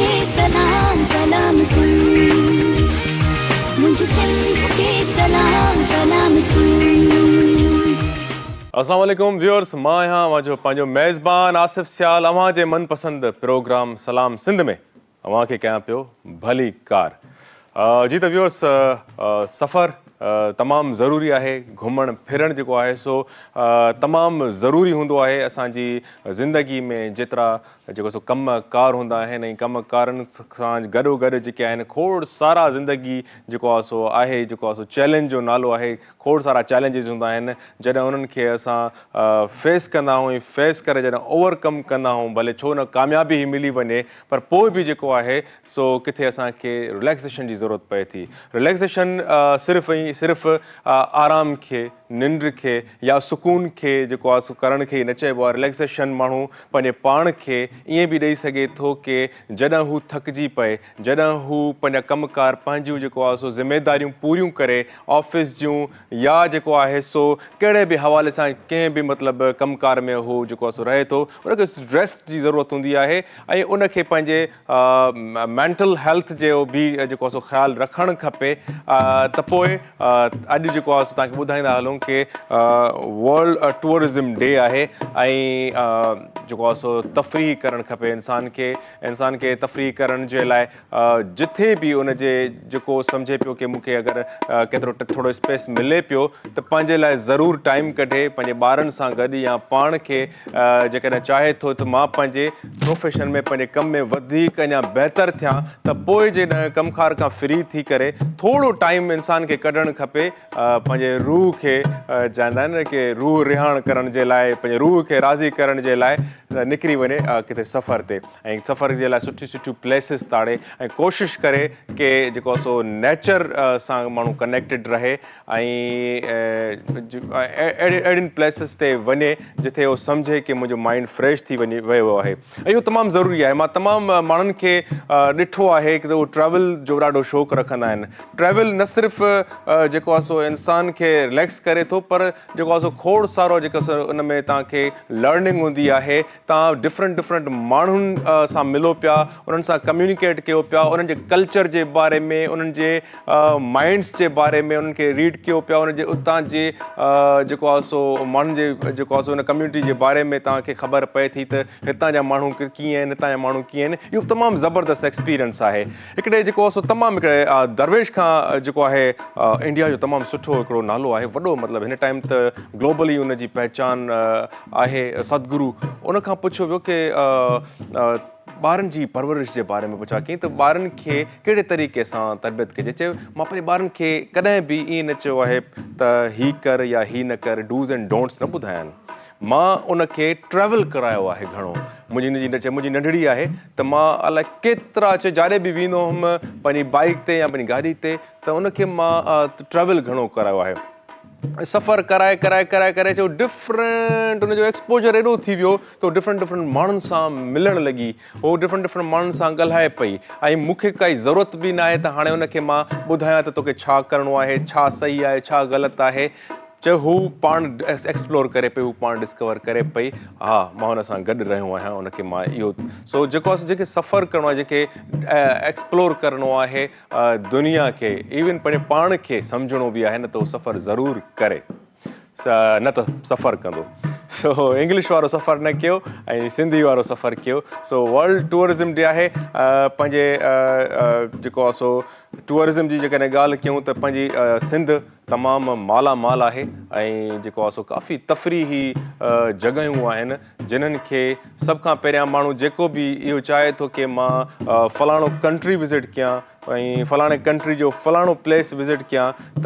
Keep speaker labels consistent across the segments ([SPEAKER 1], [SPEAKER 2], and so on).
[SPEAKER 1] खे सलाम सलाम सिंध, मुंहिंजी सिंध खे सलाम सलाम सिंध।
[SPEAKER 2] अस्सलाम वालेकुम व्यूअर्स, मां आहियां मुंहिंजो पंहिंजो मेज़बान आसिफ़ सियाल अव्हां जे मनपसंद प्रोग्राम सलाम सिंध में अव्हां खे कयां पियो भली कार। जी त व्यूअर्स, सफ़र तमामु ज़रूरी आहे। घुमणु फिरणु जेको आहे सो तमामु ज़रूरी हूंदो आहे असांजी ज़िंदगी में। जेतिरा जेको सो कम कार हूंदा आहिनि ऐं कम कारनि सां गॾोगॾु जेके आहिनि खोड़ सारा ज़िंदगी जेको आहे सो आहे, जेको आहे सो चैलेंज जो नालो आहे। खोड़ सारा चैलेंजिस हूंदा आहिनि जॾहिं उन्हनि खे असां फेस कंदा आहियूं, फेस करे जॾहिं ओवरकम कंदा आहियूं, भले छो न कामयाबी ई मिली वञे, पर पोइ बि जेको आहे सो किथे असांखे रिलैक्सेशन जी ज़रूरत पए थी। रिलैक्सेशन सिर्फ़ु ऐं सिर्फ़ु आराम खे, निंड खे या सुकून खे जेको आहे सो करण खे ई न चइबो आहे। रिलैक्सेशन माण्हू पंहिंजे पाण खे ईअं बि ॾेई सघे थो कि जॾहिं हू थकिजी पए, जॾहिं हू पंहिंजा कमकार पंहिंजूं जेको आहे सो ज़िमेदारियूं पूरियूं करे ऑफिस जूं या जेको आहे सो कहिड़े बि हवाले सां कंहिं बि मतिलबु कमकार में हू जेको आहे सो रहे थो, उनखे रेस्ट जी ज़रूरत हूंदी आहे ऐं उनखे पंहिंजे मेंटल हेल्थ जो बि जेको आहे सो ख़्यालु रखणु खपे। त पोइ अॼु जेको आहे सो तव्हांखे ॿुधाईंदा हलूं कि वर्ल्ड टूरिज़म डे आहे ऐं जेको आहे सो तफ़रीह करणु खपे इंसान खे तफ़रीह करण जे लाइ जिथे बि उनजे जेको सम्झे पियो कि मूंखे अगरि केतिरो थोरो स्पेस मिले पियो त पंहिंजे लाइ ज़रूरु टाइम कढे, पंहिंजे ॿारनि सां गॾु या पाण खे जेकॾहिं चाहे थो त मां पंहिंजे प्रोफेशन में, पंहिंजे कम में वधीक अञा बहितर थियां, त पोइ जॾहिं कमकार खां फ्री थी करे थोरो टाइम इंसान खे कढणु खपे पंहिंजे रूह खे, चवंदा आहिनि न कि रूह रिहाण करण जे लाइ, पंहिंजे रूह खे राज़ी करण जे लाइ निकिरी वञे किथे सफ़र ते ऐं सफ़र जे लाइ सुठियूं सुठियूं प्लेसिस ताड़े ऐं कोशिशि करे कि जेको आहे सो नेचर सां माण्हू कनेक्टेड रहे ऐं अहिड़ियुनि प्लेसिस ते वञे जिथे उहो सम्झे कि मुंहिंजो माइंड फ्रेश थी वियो आहे ऐं इहो तमामु ज़रूरी आहे। मां तमामु माण्हुनि खे ॾिठो आहे कि उहे ट्रैवल जो ॾाढो शौक़ु रखंदा आहिनि। ट्रैवल न सिर्फ़ु जेको आहे सो इंसान खे रिलैक्स करे थो, पर जेको आहे सो खोड़ सारो जेको सो उन में तव्हांखे लर्निंग हूंदी आहे। तव्हां डिफरेंट माण्हुनि सां मिलो पिया, उन्हनि सां कम्युनिकेट कयो पिया, उन्हनि जे कल्चर जे बारे में, उन्हनि जे माइंड्स जे बारे में उन्हनि खे रीड कयो पिया, उन्हनि जे उतां जे जेको आहे सो माण्हुनि जे जेको आहे सो उन कम्यूनिटी जे बारे में तव्हांखे ख़बर पए थी त हितां जा माण्हू कीअं आहिनि, हितां जा माण्हू कीअं आहिनि। इहो तमामु ज़बरदस्त एक्सपीरियंस आहे। हिकिड़े जेको आहे सो तमामु हिकिड़े दरवेश खां जेको आहे इंडिया जो तमामु सुठो हिकिड़ो नालो आहे, वॾो मतिलबु हिन टाइम त ग्लोबली उनजी पहचान आहे। सदगुरु उन खां पुछियो वियो कि ॿारनि जी परवरिश जे बारे में पुछा कई त ॿारनि खे कहिड़े तरीक़े सां तरबियत कजे। चयो मां पंहिंजे ॿारनि खे कॾहिं बि ईअं न चयो आहे त हीअ कर या हीअ न कर, डूज़ एंड डोंट्स न ॿुधाया आहिनि। मां उनखे ट्रैवल करायो आहे घणो। मुंहिंजी नंढड़ी आहे त मां अलाए केतिरा जाॾे बि वेंदो हुउमि पंहिंजी बाइक ते या पंहिंजी गाॾी ते, त उनखे मां ट्रैवल घणो करायो आहे। सफ़र कराए करे जो डिफरेंट उनजो एक्सपोजर एॾो थी वियो त डिफरेंट माण्हुनि सां मिलणु लॻी, उहो डिफरेंट माण्हुनि सां ॻाल्हाए पई ऐं मूंखे काई ज़रूरत बि न आहे त हाणे उनखे मां ॿुधायां त तोखे छा करिणो आहे, छा सही आहे, छा ग़लति आहे। चयो हू पाण एक्सप्लोर करे पई, हू पाण डिस्कवर करे पई। हा, मां हुन सां गॾु रहियो आहियां, उनखे मां इहो सो जेको आहे जेके सफ़र करिणो आहे, जेके एक्सप्लोर करिणो आहे दुनिया खे, इवन पंहिंजे पाण खे सम्झणो बि आहे, न त उहो सफ़र ज़रूरु करे, न त सफ़र कंदो। सो इंग्लिश वारो सफ़र न कयो ऐं सिंधी वारो सफ़र कयो। सो वर्ल्ड टूरिज़म डे आहे। पंहिंजे जेको आहे सो टूरिज़म जी जेकॾहिं ॻाल्हि कयूं त पंहिंजी सिंध तमामु मालामाल आहे ऐं जेको आहे सो काफ़ी तफ़रीही जॻहियूं आहिनि जिन्हनि खे सभ खां पहिरियां माण्हू जेको बि इहो चाहे थो कि मां फलाणो कंट्री विज़िट कयां ऐं फलाणे कंट्री जो फलाणो प्लेस विज़िट कयां, त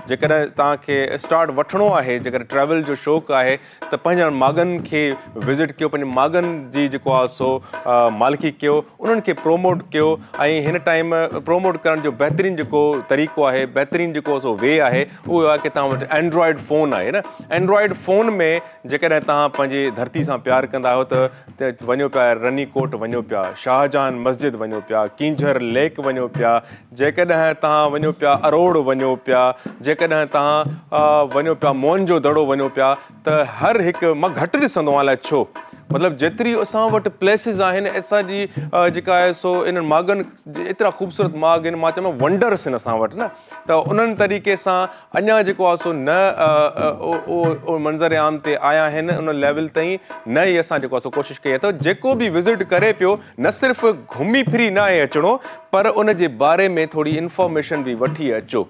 [SPEAKER 2] जेकॾहिं तव्हांखे स्टार्ट वठिणो आहे, जेकॾहिं ट्रैवल जो शौक़ु आहे त पंहिंजनि माॻनि खे विज़िट कयो, पंहिंजे माॻनि जी जेको आहे सो मालिकी कयो, उन्हनि खे प्रोमोट कयो। ऐं हिन टाइम प्रोमोट करण जो बहितरीनु जेको तरीक़ो आहे, बहितरीनु जेको सो वे आहे, उहो आहे कि तव्हां वटि एंड्रॉइड फ़ोन आहे न। एंड्रॉइड फ़ोन में जेकॾहिं तव्हां पंहिंजे धरती सां प्यारु कंदा आहियो त वञो पिया रनीकोट, वञो पिया शाहजहान मस्जिद, वञो पिया कींझर लेक, वञो पिया जेकॾहिं तव्हां वञो पिया अरोड़, वञो पिया जेकॾहिं तव्हां वञो पिया मोहन जो दड़ो, वञो पिया, त हर हिकु मां घटि ॾिसंदो आहियां, अलाए छो मतिलबु जेतिरी असां वटि प्लेसिस आहिनि असांजी जेका आहे सो इन्हनि मागनि एतिरा ख़ूबसूरत माग आहिनि, मां चवां वंडर्स आहिनि असां वटि न, त उन्हनि तरीक़े सां अञा जेको आहे सो न उहो मंज़र आम ते आया आहिनि उन लेवल ताईं न ई असां जेको आहे सो कोशिशि कई आहे। त जेको बि विज़िट करे पियो न सिर्फ़ु घुमी फिरी न आहे अचिणो, पर उन जे बारे में थोरी इंफॉर्मेशन बि वठी अचो।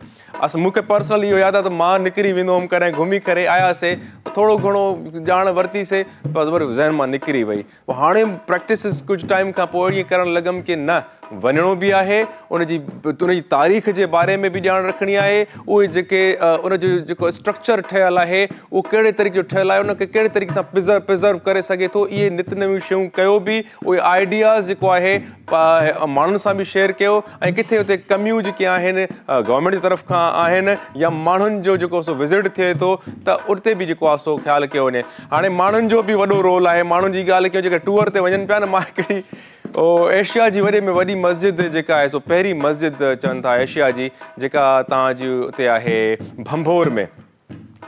[SPEAKER 2] मूंखे पर्सनली इहो यादि आहे त मां निकिरी वेंदो हुउमि, कॾहिं घुमी करे आयासीं, थोरो घणो ॼाण वरितीसीं, बसि वरी ज़हन मां निकिरी वई। पोइ हाणे प्रैक्टिसिस कुझु टाइम खां पोइ ईअं करणु लॻमि की न, वञिणो बि आहे, उनजी तारीख़ जे बारे में बि ॼाण रखणी आहे, उहे जेके उनजो जेको स्ट्रक्चर ठहियलु आहे उहो कहिड़े तरीक़े जो ठहियलु आहे, उनखे कहिड़े तरीक़े सां प्रिज़र्व करे सघे थो, इहे नित नयूं शयूं कयो बि, उहे आइडियाज़ जेको आहे माण्हुनि सां बि शेयर कयो, ऐं किथे उते कमियूं जेके आहिनि गवर्नमेंट जी तरफ़ खां आहिनि या माण्हुनि जो जेको सो विज़िट थिए थो त उते बि जेको आहे सो ख़्यालु कयो वञे। हाणे माण्हुनि जो बि वॾो रोल आहे, माण्हुनि जी ॻाल्हि कयो जेके टूर ते वञनि पिया न, मां हिकिड़ी एशिया जी वॾे में वॾी मस्जिद जेका आहे सो पहिरीं मस्जिद चवनि था एशिया जी, जेका तव्हांजी उते आहे भंभोर में,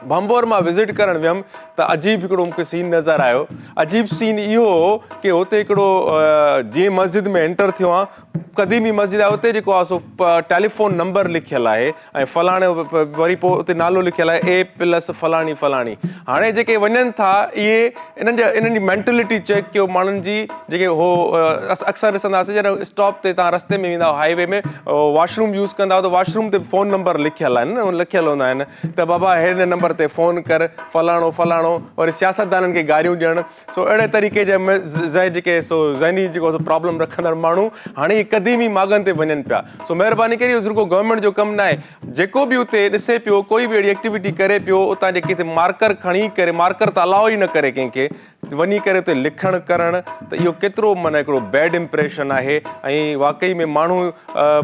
[SPEAKER 2] भंभोर मां विज़िट करणु वियुमि त अजीब हिकिड़ो मूंखे सीन नज़र आयो। अजीब सीन इहो हो की हुते हिकिड़ो जीअं मस्जिद में एंटर थियो आहे, क़दीमी मस्जिद आहे, उते जेको आहे सो टेलीफोन नंबर लिखियलु आहे ऐं फलाणे वरी पोइ उते नालो लिखियलु आहे A+ फलाणी फलाणी। हाणे जेके वञनि था इहे इन्हनि जी मेंटेलिटी चेक कयो माण्हुनि जी, जेके हो अक्सर ॾिसंदासीं जॾहिं स्टॉप ते तव्हां रस्ते में वेंदा हाईवे में वॉशरूम यूज़ कंदा त वॉशरूम ते फ़ोन नंबर लिखियलु आहिनि न, लिखियलु हूंदा आहिनि त बाबा हिन नंबर ते फ़ोन कर, फलाणो फलाणो, वरी सियासतदाननि खे गारियूं ॾियणु। सो अहिड़े तरीक़े जा जेके सो ज़हनी जेको सो प्रॉब्लम रखंदड़ माण्हू हाणे क़दीमी मागनि ते वञनि पिया। सो महिरबानी करे रुगो गवर्नमेंट जो कमु न आहे, जेको बि उते ॾिसे पियो कोई बि अहिड़ी एक्टिविटी करे पियो, उतां जे किथे मार्कर खणी करे, मार्कर त अलाउ ई न करे कंहिंखे वञी करे उते लिखणु करणु, त इहो केतिरो माना हिकिड़ो बैड इम्प्रेशन आहे। ऐं वाक़ई में माण्हू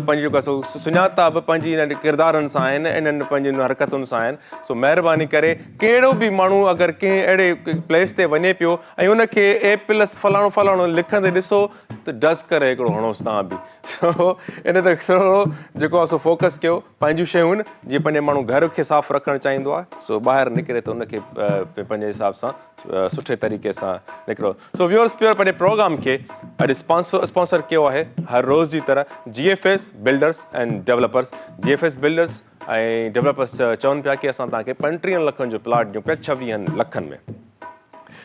[SPEAKER 2] पंहिंजी जेको आहे सो सुञाता बि पंहिंजी इन्हनि किरदारनि सां आहिनि, इन्हनि पंहिंजी हरकतुनि सां आहिनि। सो महिरबानी करे कहिड़ो बि माण्हू अगरि कंहिं अहिड़े प्लेस ते वञे पियो ऐं उनखे A+ फलाणो फलाणो लिखंदे ॾिसो त डस करे हिकिड़ो हणोसि तव्हां बि। सो इन ते थोरो जेको आहे सो फोकस कयो, पंहिंजूं शयूं आहिनि जीअं पंहिंजे माण्हू घर खे साफ़ु रखणु चाहींदो आहे, सो ॿाहिरि निकिरे त उनखे पंहिंजे हिसाब सां सुठे तरीक़े सां निकिरो। सो व्यूअर्स प्योर पंहिंजे प्रोग्राम खे अॼु स्पॉन्सर कयो आहे हर रोज़ जी तरह GFS builders and developers. GFS builders ऐं डेवलपर्स चवनि पिया की असां तव्हांखे 35 लखनि जो प्लाट ॾियूं पिया 26 लखनि में।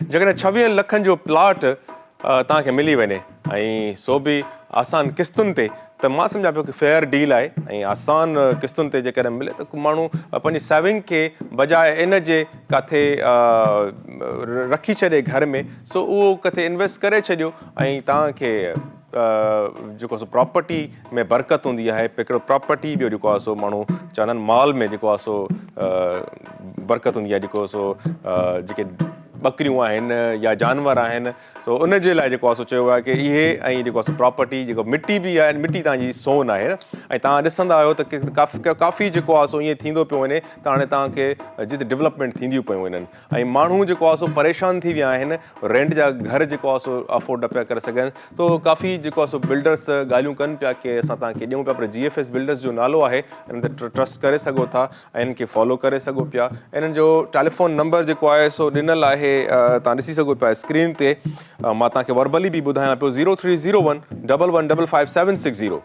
[SPEAKER 2] जेकॾहिं 26 लखनि जो प्लाट तव्हांखे मिली वञे ऐं सो बि आसान किस्तुनि ते, त मां सम्झां पियो की फेयर डील आहे ऐं आसान किस्तुनि ते जेकॾहिं मिले त माण्हू पंहिंजी सेविंग खे बजाए इन जे किथे रखी छॾे घर में, सो उहो किथे इन्वेस्ट करे छॾियो ऐं तव्हांखे जेको सो प्रॉपर्टी में बरकत हूंदी आहे। हिकिड़ो प्रॉपर्टी ॿियो जेको आहे सो माण्हू चवंदा आहिनि माल में जेको आहे सो बरकत हूंदी आहे, जेको सो जेके ॿकरियूं आहिनि या जानवर आहिनि, सो उन जे लाइ जेको आहे सो चयो आहे की इहे ऐं जेको आहे सो प्रॉपर्टी जेको मिटी बि आहे, मिटी तव्हांजी सोन आहे न। ऐं तव्हां ॾिसंदा आहियो त काफ़ी जेको आहे सो ईअं थींदो पियो वञे त हाणे तव्हांखे जिते डेवलपमेंट थींदियूं पियूं वञनि ऐं माण्हू जेको आहे सो परेशान थी विया आहिनि, रेंट जा घर जेको आहे सो अफोर्ड न पिया करे सघनि। तो काफ़ी जेको आहे सो बिल्डर्स ॻाल्हियूं कनि पिया की असां तव्हांखे ॾियूं पिया, पर GFS बिल्डर्स जो नालो आहे, इन्हनि ते ट्रस्ट करे सघो था ऐं इन्हनि खे फॉलो करे सघो पिया। इन्हनि जो टेलीफोन नंबर जेको आहे सो ॾिनल आहे, तव्हां ॾिसी सघो पिया स्क्रीन ते। मां तव्हांखे वर्बली बि ॿुधायां पियो 0301 11555760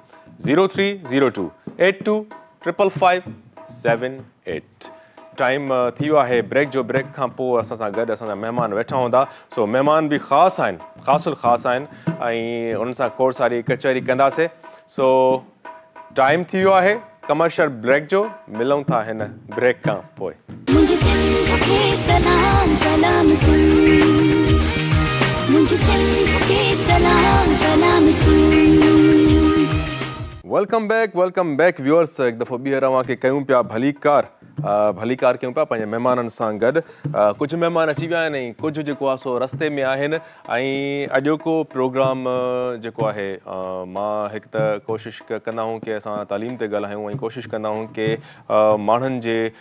[SPEAKER 2] 0302 82 55578। टाइम थी वियो आहे ब्रेक जो। ब्रेक खां पोइ असां सां गॾु असांजा महिमान वेठा हूंदा। सो महिमान बि ख़ासि आहिनि, ख़ासि आहिनि ऐं उन्हनि सां खोड़ सारी कचहरी कंदासीं। सो टाइम थी वियो आहे कमर्शियल ब्रेक जो, मिलूं था हिन ब्रेक खां पोइ।
[SPEAKER 1] मुझे सिंध के सलाम सलाम सुन, मुझे सिंध के सलाम सलाम सुन।
[SPEAKER 2] Welcome back viewers. हिकु दफ़ो ॿीहर तव्हांखे कयूं पिया भली कार कयूं पिया पंहिंजे महिमाननि सां गॾु। कुझु महिमान अची विया आहिनि ऐं कुझु जेको आहे सो रस्ते में आहिनि। ऐं अॼोको प्रोग्राम जेको आहे मां हिकु त कोशिशि कंदा आहियूं की असां तालीम ते ॻाल्हायूं ऐं कोशिशि कंदा आहियूं की माण्हुनि जे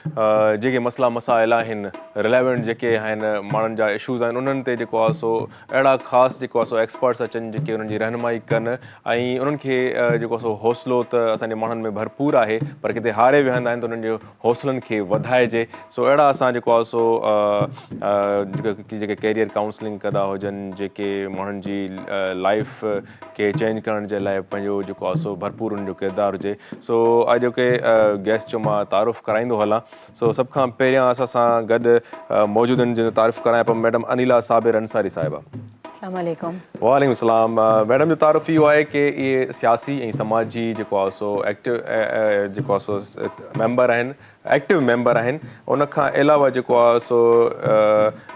[SPEAKER 2] जेके मसइला मसाइल आहिनि, रिलेवेंट जेके आहिनि माण्हुनि जा इशूज़ आहिनि, उन्हनि ते जेको आहे सो अहिड़ा ख़ासि जेको आहे सो एक्सपर्ट्स अचनि जेके उन्हनि जी रहनुमाई कनि ऐं उन्हनि खे जेको आहे सो हौसलो त असांजे माण्हुनि में भरपूर आहे, पर किथे हारे विहंदा आहिनि त उन्हनि जो हौसलनि खे वधाइजे। सो अहिड़ा असां जेको आहे सो जेके कैरियर काउंसलिंग कंदा हुजनि, जेके माण्हुनि जी लाइफ खे चेंज करण जे लाइ पंहिंजो जेको आहे सो भरपूर उनजो किरदारु हुजे। सो अॼु के गेस्ट जो मां तारुफ़ कराईंदो हलां। सो सभ खां पहिरियां असां सां गॾु मौजूदु आहिनि, जिन तारीफ़ करायां पियो मैडम अनिला साबिर अंसारी साहिबा।
[SPEAKER 3] अस्सलाम वालेकुम।
[SPEAKER 2] वालेकुम सलाम। मैडम जो तारुफ़ इहो आहे कि इहे सियासी ऐं समाजी जेको आहे सो एक्टिव जेको आहे सो मेंबर आहिनि, एक्टिव मेंबर आहिनि। उनखां अलावा जेको आहे सो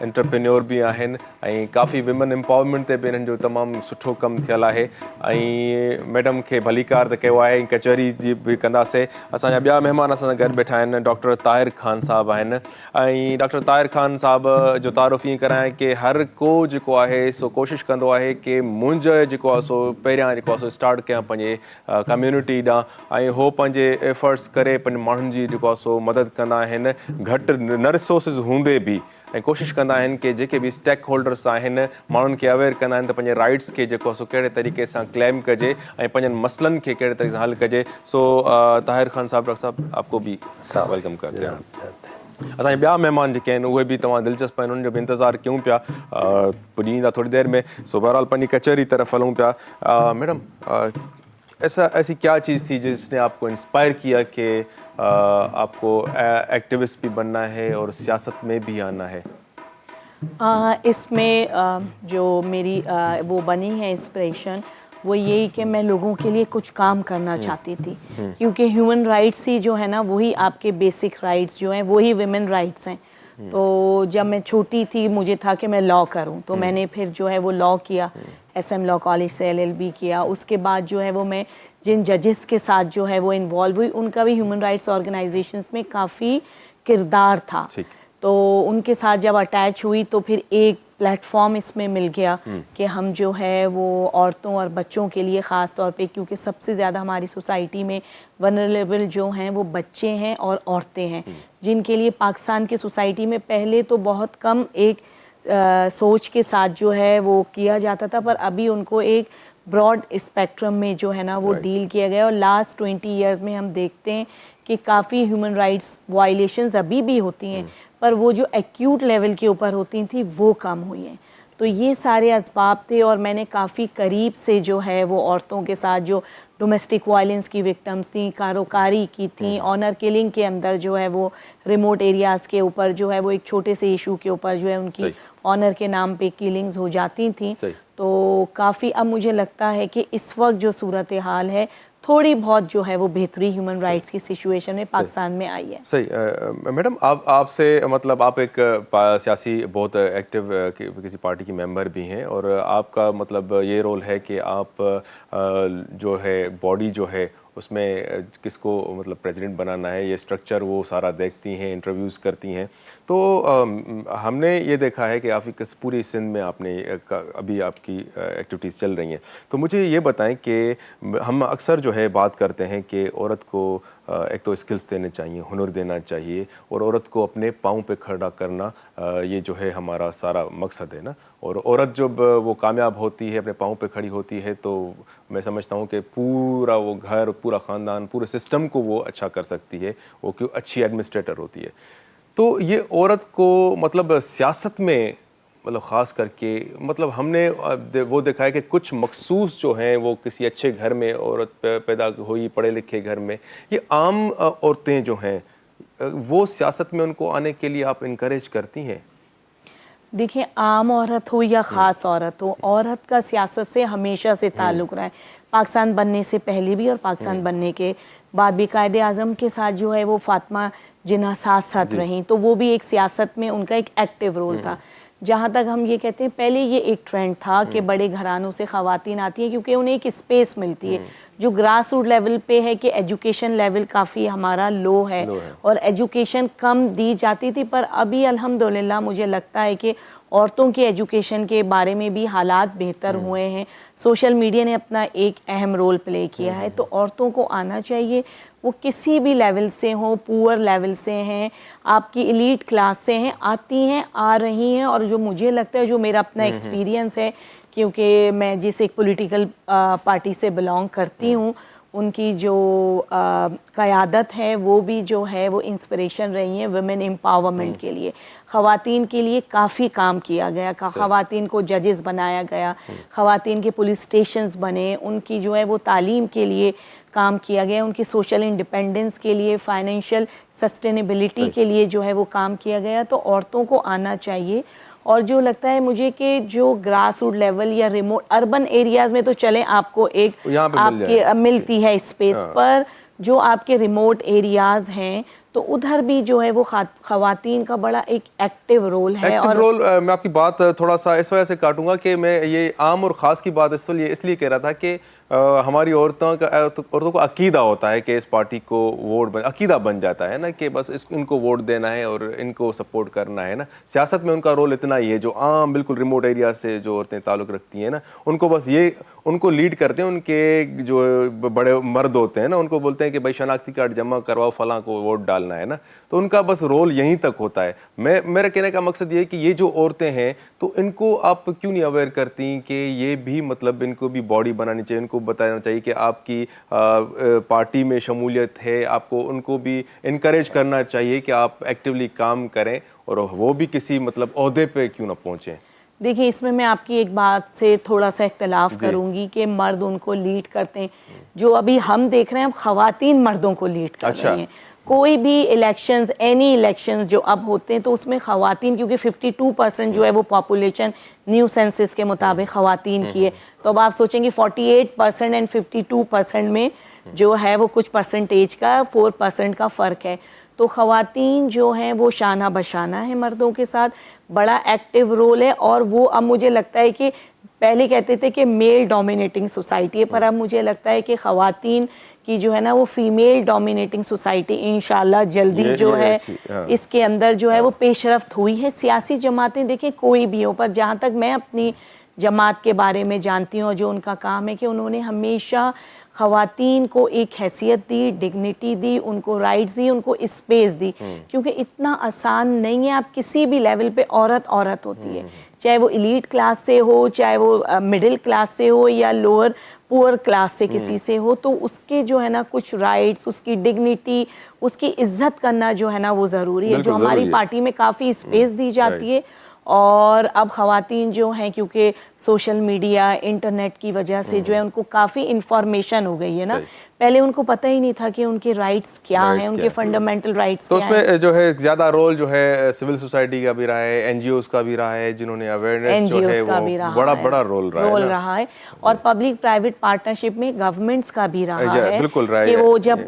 [SPEAKER 2] एंटरप्रेन्योर बि आहिनि ऐं काफ़ी विमन एम्पावरमेंट ते बि इन्हनि जो तमामु सुठो कमु थियल आहे। ऐं मैडम खे भलीकार त कयो आहे, ऐं कचहरी जी बि कंदासीं। असांजा ॿिया महिमान असां सां गॾु वेठा आहिनि, डॉक्टर ताहिर ख़ान साहब आहिनि। ऐं डॉक्टर ताहिर ख़ान साहब जो तारुफ़ ईअं करायां कि हर को जेको आहे सो कोशिशि कंदो आहे कि मुंहिंजो जेको आहे सो पहिरियां जेको आहे सो स्टार्ट कयां पंहिंजे कम्यूनिटी ॾांहुं, ऐं हो पंहिंजे एफर्ट्स करे पंहिंजे माण्हुनि जी जेको आहे सो मदद कंदा आहिनि, घटि न रिसोर्सिस हूंदे बि, ऐं कोशिशि कंदा आहिनि कि जेके बि स्टेक होल्डर्स आहिनि माण्हुनि खे अवेयर कंदा आहिनि त पंहिंजे राइट्स खे जेको आहे सो कहिड़े तरीक़े सां क्लेम कजे ऐं पंहिंजनि मसइलनि खे कहिड़े तरीक़े सां हल कजे। सो ताहिर ख़ान साहब, डॉक्टर साहब, आपको भी वेलकम करते हैं। असांजा ॿिया महिमान जेके आहिनि उहे बि तमामु दिलचस्प आहिनि, उन्हनि जो बि इंतज़ारु कयूं पिया, पुॼी ईंदा थोरी देरि में। सो बहरहाल पंहिंजी कचहरी तरफ़ हलूं पिया। मैडम, ऐसी क्या चीज़ थी जिसने आपको इंस्पायर किया कि आपको एक्टिविस्ट भी बनना है और सियासत में भी आना है?
[SPEAKER 3] इसमें जो मेरी वो बनी है इंस्पिरेशन, वो यही कि मैं लोगों के लिए कुछ काम करना चाहती थी, क्योंकि ह्यूमन राइट्स ही जो है ना, वही आपके बेसिक राइट्स जो हैं वही विमेन राइट्स हैं। तो जब मैं छोटी थी मुझे था कि मैं लॉ करूं, तो मैंने फिर जो है वो लॉ किया, SM लॉ कॉलेज से LLB किया। उसके बाद जो है वो मैं जिन जजेस के साथ जो है वो इन्वॉल्व हुई, उनका भी ह्यूमन राइट्स ऑर्गेनाइजेशंस में काफ़ी किरदार था। तो उनके साथ जब अटैच हुई तो फिर एक प्लेटफॉर्म इसमें मिल गया कि हम जो है वो औरतों और बच्चों के लिए ख़ास तौर पे, क्योंकि सबसे ज़्यादा हमारी सोसाइटी में वनरेबल जो हैं वो बच्चे हैं और औरतें हैं, जिनके लिए पाकिस्तान की सोसाइटी में पहले तो बहुत कम एक सोच के साथ जो है वो किया जाता था, पर अभी उनको एक ब्रॉड स्पेक्ट्रम में जो है ना वो डील किया गया। और लास्ट 20 ईयर्स में हम देखते हैं कि काफ़ी ह्यूमन राइट्स वायलेशंस अभी भी होती हैं, पर वो जो एक्यूट लेवल के ऊपर होती थी वो कम हुई हैं। तो ये सारे असबाब थे, और मैंने काफ़ी करीब से जो है वो औरतों के साथ जो डोमेस्टिक वायलेंस की विक्टिम्स थी, कारोकारी की थी, ऑनर किलिंग के अंदर जो है वो रिमोट एरियाज़ के ऊपर जो है वो एक छोटे से इशू के ऊपर जो है उनकी ऑनर के नाम पे किलिंग्स हो जाती थी। तो काफ़ी अब मुझे लगता है कि इस वक्त जो सूरत हाल है, थोड़ी बहुत जो है वो बेहतरी ह्यूमन राइट्स की सिचुएशन में पाकिस्तान में आई है।
[SPEAKER 2] सही। मैडम, आपसे मतलब आप एक सियासी बहुत एक्टिव किसी पार्टी की मेंबर भी हैं, और आपका मतलब ये रोल है कि आप जो है बॉडी जो है उसमें किसको मतलब प्रेसिडेंट बनाना है, ये स्ट्रक्चर वो सारा देखती हैं, इंटरव्यूज़ करती हैं। तो हमने ये देखा है कि आप पूरी सिंध में आपने अभी आपकी एक्टिविटीज़ चल रही हैं। तो मुझे ये बताएं कि हम अक्सर जो है बात करते हैं कि औरत को एक तो स्किल्स देने चाहिए, हुनर देना चाहिए, और औरत को अपने पाँव पे खड़ा करना, ये जो है हमारा सारा मकसद है ना। और औरत जब वो कामयाब होती है, अपने पाँव पे खड़ी होती है, तो मैं समझता हूँ कि पूरा वो घर, पूरा ख़ानदान, पूरे सिस्टम को वो अच्छा कर सकती है, वो क्यों अच्छी एडमिनिस्ट्रेटर होती है। तो ये औरत को मतलब सियासत में मतलब ख़ास करके मतलब हमने वो देखा है कि कुछ मखसूस जो हैं वो किसी अच्छे घर में औरत पैदा हुई, पढ़े लिखे घर में, ये आम औरतें जो हैं वो सियासत में उनको आने के लिए आप इनकरेज करती हैं?
[SPEAKER 3] देखिए, आम औरत हो या ख़ास औरत हो, औरत का सियासत से हमेशा से ताल्लुक़ रहा है। पाकिस्तान बनने से पहले भी और पाकिस्तान बनने के बाद भी कायदे आज़म के साथ जो है वो फ़ातिमा जिन्ना साथ साथ रहीं, तो वो भी एक सियासत में उनका एक एक्टिव रोल था। जहाँ तक हम ये कहते हैं, पहले ये एक ट्रेंड था कि बड़े घरानों से ख़वातीन आती हैं क्योंकि उन्हें एक स्पेस मिलती है। जो ग्रास रूट लेवल पे है कि एजुकेशन लेवल काफ़ी हमारा लो है और एजुकेशन कम दी जाती थी, पर अभी अल्हम्दुलिल्लाह मुझे लगता है कि औरतों की एजुकेशन के बारे में भी हालात बेहतर हुए हैं। सोशल मीडिया ने अपना एक अहम रोल प्ले किया है, तो औरतों को आना चाहिए, वो किसी भी लेवल से हों, पुअर लेवल से हैं, आपकी एलीट क्लास से हैं, आती हैं, आ रही हैं। और जो मुझे लगता है, जो मेरा अपना एक्सपीरियंस है, क्योंकि मैं जिस एक पॉलिटिकल पार्टी से बिलोंग करती हूँ, उनकी जो क़यादत है वो भी जो है वो इंस्पिरेशन रही है वुमेन एम्पावरमेंट के लिए। ख़वातीन के लिए काफ़ी काम किया गया, ख़वातीन को जजेस बनाया गया, ख़वातीन के पुलिस स्टेशंस बने, उनकी जो है वो तालीम के लिए काम किया गया, उनकी सोशल इंडिपेंडेंस के लिए, फाइनेंशियल सस्टेनेबिलिटी के लिए जो है वो काम किया गया। तो औरतों को आना चाहिए। और जो लगता है मुझे कि जो ग्रास रूट लेवल या रिमोट अर्बन एरियाज़ में तो चलें आपको एक आपके मिलती है स्पेस, पर जो आपके रिमोट एरियाज़ हैं तो उधर भी जो है वो ख़वातीन का बड़ा एक एक्टिव रोल है।
[SPEAKER 2] और रोल मैं आपकी बात थोड़ा सा इस वजह से काटूंगा कि मैं ये आम और ख़ास की बात इसलिए कह रहा था कि हमारी औरतों को अकीदा होता है कि इस पार्टी को अकीदा बन जाता है ना कि बस इनको वोट देना है और इनको सपोर्ट करना है ना। सियासत में उनका रोल इतना ही है, जो आम बिल्कुल रिमोट एरिया से जो औरतें ताल्लुक़ रखती हैं ना, उनको बस ये उनको लीड करते हैं। उनके जो बड़े मर्द होते हैं ना, उनको बोलते हैं कि भाई शनाख्ती कार्ड जमा करवाओ, फलां को वोट डालना है ना। तो उनका बस रोल यहीं तक होता है। मेरा कहने का मकसद ये है कि ये जो औरतें हैं तो इनको आप क्यों नहीं अवेयर करती कि ये भी मतलब इनको भी बॉडी बनानी चाहिए, इनको बताना चाहिए कि आपकी पार्टी में शमूलियत है, आपको उनको भी इनकरेज करना चाहिए कि आप एक्टिवली काम करें और वो भी किसी मतलब ओहदे पे क्यों ना पहुँचें।
[SPEAKER 3] देखिए, इसमें मैं आपकी एक बात से थोड़ा सा इख्तलाफ करूंगी कि मर्द उनको लीड करते हैं। जो अभी हम देख रहे हैं, ख़वातीन मर्दों को लीड कर रही हैं। कोई भी इलेक्शंस, एनी इलेक्शंस जो अब होते हैं तो उसमें ख़वातीन, क्योंकि 52% जो है वो पॉपुलेशन न्यू सेंसस के मुताबिक ख़वातीन की है, तो अब आप सोचेंगे 48% एंड 52% में जो है वो कुछ परसेंटेज का 4% का फ़र्क है। तो ख़वातीन जो हैं वो शाना बशाना है मर्दों के साथ, बड़ा एक्टिव रोल है। और वो अब मुझे लगता है कि पहले कहते थे कि मेल डोमिनेटिंग सोसाइटी है, पर अब मुझे लगता है कि ख़वातीन की जो है ना वो फीमेल डोमिनेटिंग सोसाइटी इंशाल्लाह जल्दी जो है इसके अंदर जो है वो पेशरफ्त हुई है। सियासी जमातें देखें कोई भी हो, पर जहाँ तक मैं अपनी जमात के बारे में जानती हूँ, जो उनका काम है कि उन्होंने हमेशा ख़वातीन को एक हैसियत दी, डिग्निटी दी, उनको राइट्स दी, उनको स्पेस दी, क्योंकि इतना आसान नहीं है। आप किसी भी लेवल पे औरत होती है, चाहे वो एलीट क्लास से हो, चाहे वो मिडिल क्लास से हो या लोअर पुअर क्लास से किसी से हो, तो उसके जो है ना कुछ राइट्स, उसकी डिग्निटी, उसकी इज्जत करना जो है ना वो ज़रूरी है, जो हमारी पार्टी में काफ़ी स्पेस दी जाती है। और अब ख़वातीन जो हैं, क्योंकि सोशल मीडिया, इंटरनेट की वजह से जो है उनको काफ़ी इंफॉर्मेशन हो गई है ना, पहले उनको पता ही नहीं था कि उनके राइट्स क्या हैं, उनके फंडामेंटल राइट्स
[SPEAKER 2] तो उसमें जो है ज़्यादा रोल जो है सिविल सोसाइटी का भी रहा है, एनजीओज़ का भी रहा है, जिन्होंने अवेयरनेस जो है वो बड़ा रोल रहा है।
[SPEAKER 3] और पब्लिक प्राइवेट पार्टनरशिप में गवर्नमेंट्स का भी रहा है कि वो जब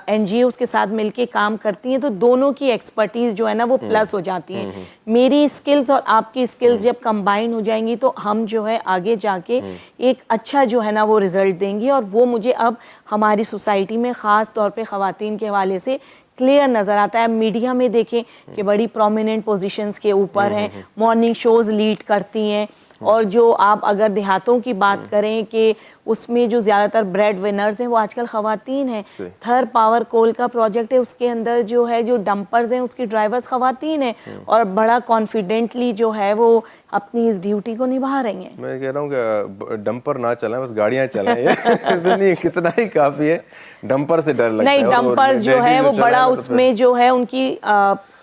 [SPEAKER 3] एनजीओज़ के साथ मिलके काम करती हैं तो दोनों की एक्सपर्टीज़ जो है ना वो प्लस हो जाती हैं। मेरी स्किल्स और आपकी स्किल्स जब कंबाइन हो जाएंगी तो हम जो है आगे जाके एक अच्छा जो है ना वो रिजल्ट देंगी। और वो मुझे अब हमारी सोसाइटी में ख़ास तौर पे ख़वातीन के हवाले से क्लियर नज़र आता है। मीडिया में देखें कि बड़ी प्रोमिनेंट पोजीशंस के ऊपर हैं, मॉर्निंग शोज़ लीड करती हैं। और जो आप अगर देहातों की बात करें कि उसमें जो ज़्यादातर ब्रेड विनर्स हैं वो आजकल ख़वातीन हैं। थर पावर कोल का प्रोजेक्ट है, उसके अंदर जो है जो डंपर्स हैं उसकी ड्राइवर्स ख़वातीन हैं और बड़ा कॉन्फिडेंटली जो है वो अपनी इस ड्यूटी को निभा रही हैं।
[SPEAKER 2] मैं कह रहा हूँ कि डंपर ना चलाएं, बस गाड़ियाँ चलाएं। कितना ही काफ़ी है, डंपर से डर लगता है।
[SPEAKER 3] नहीं, डंपर्स जो है वो बड़ा उसमें जो है उनकी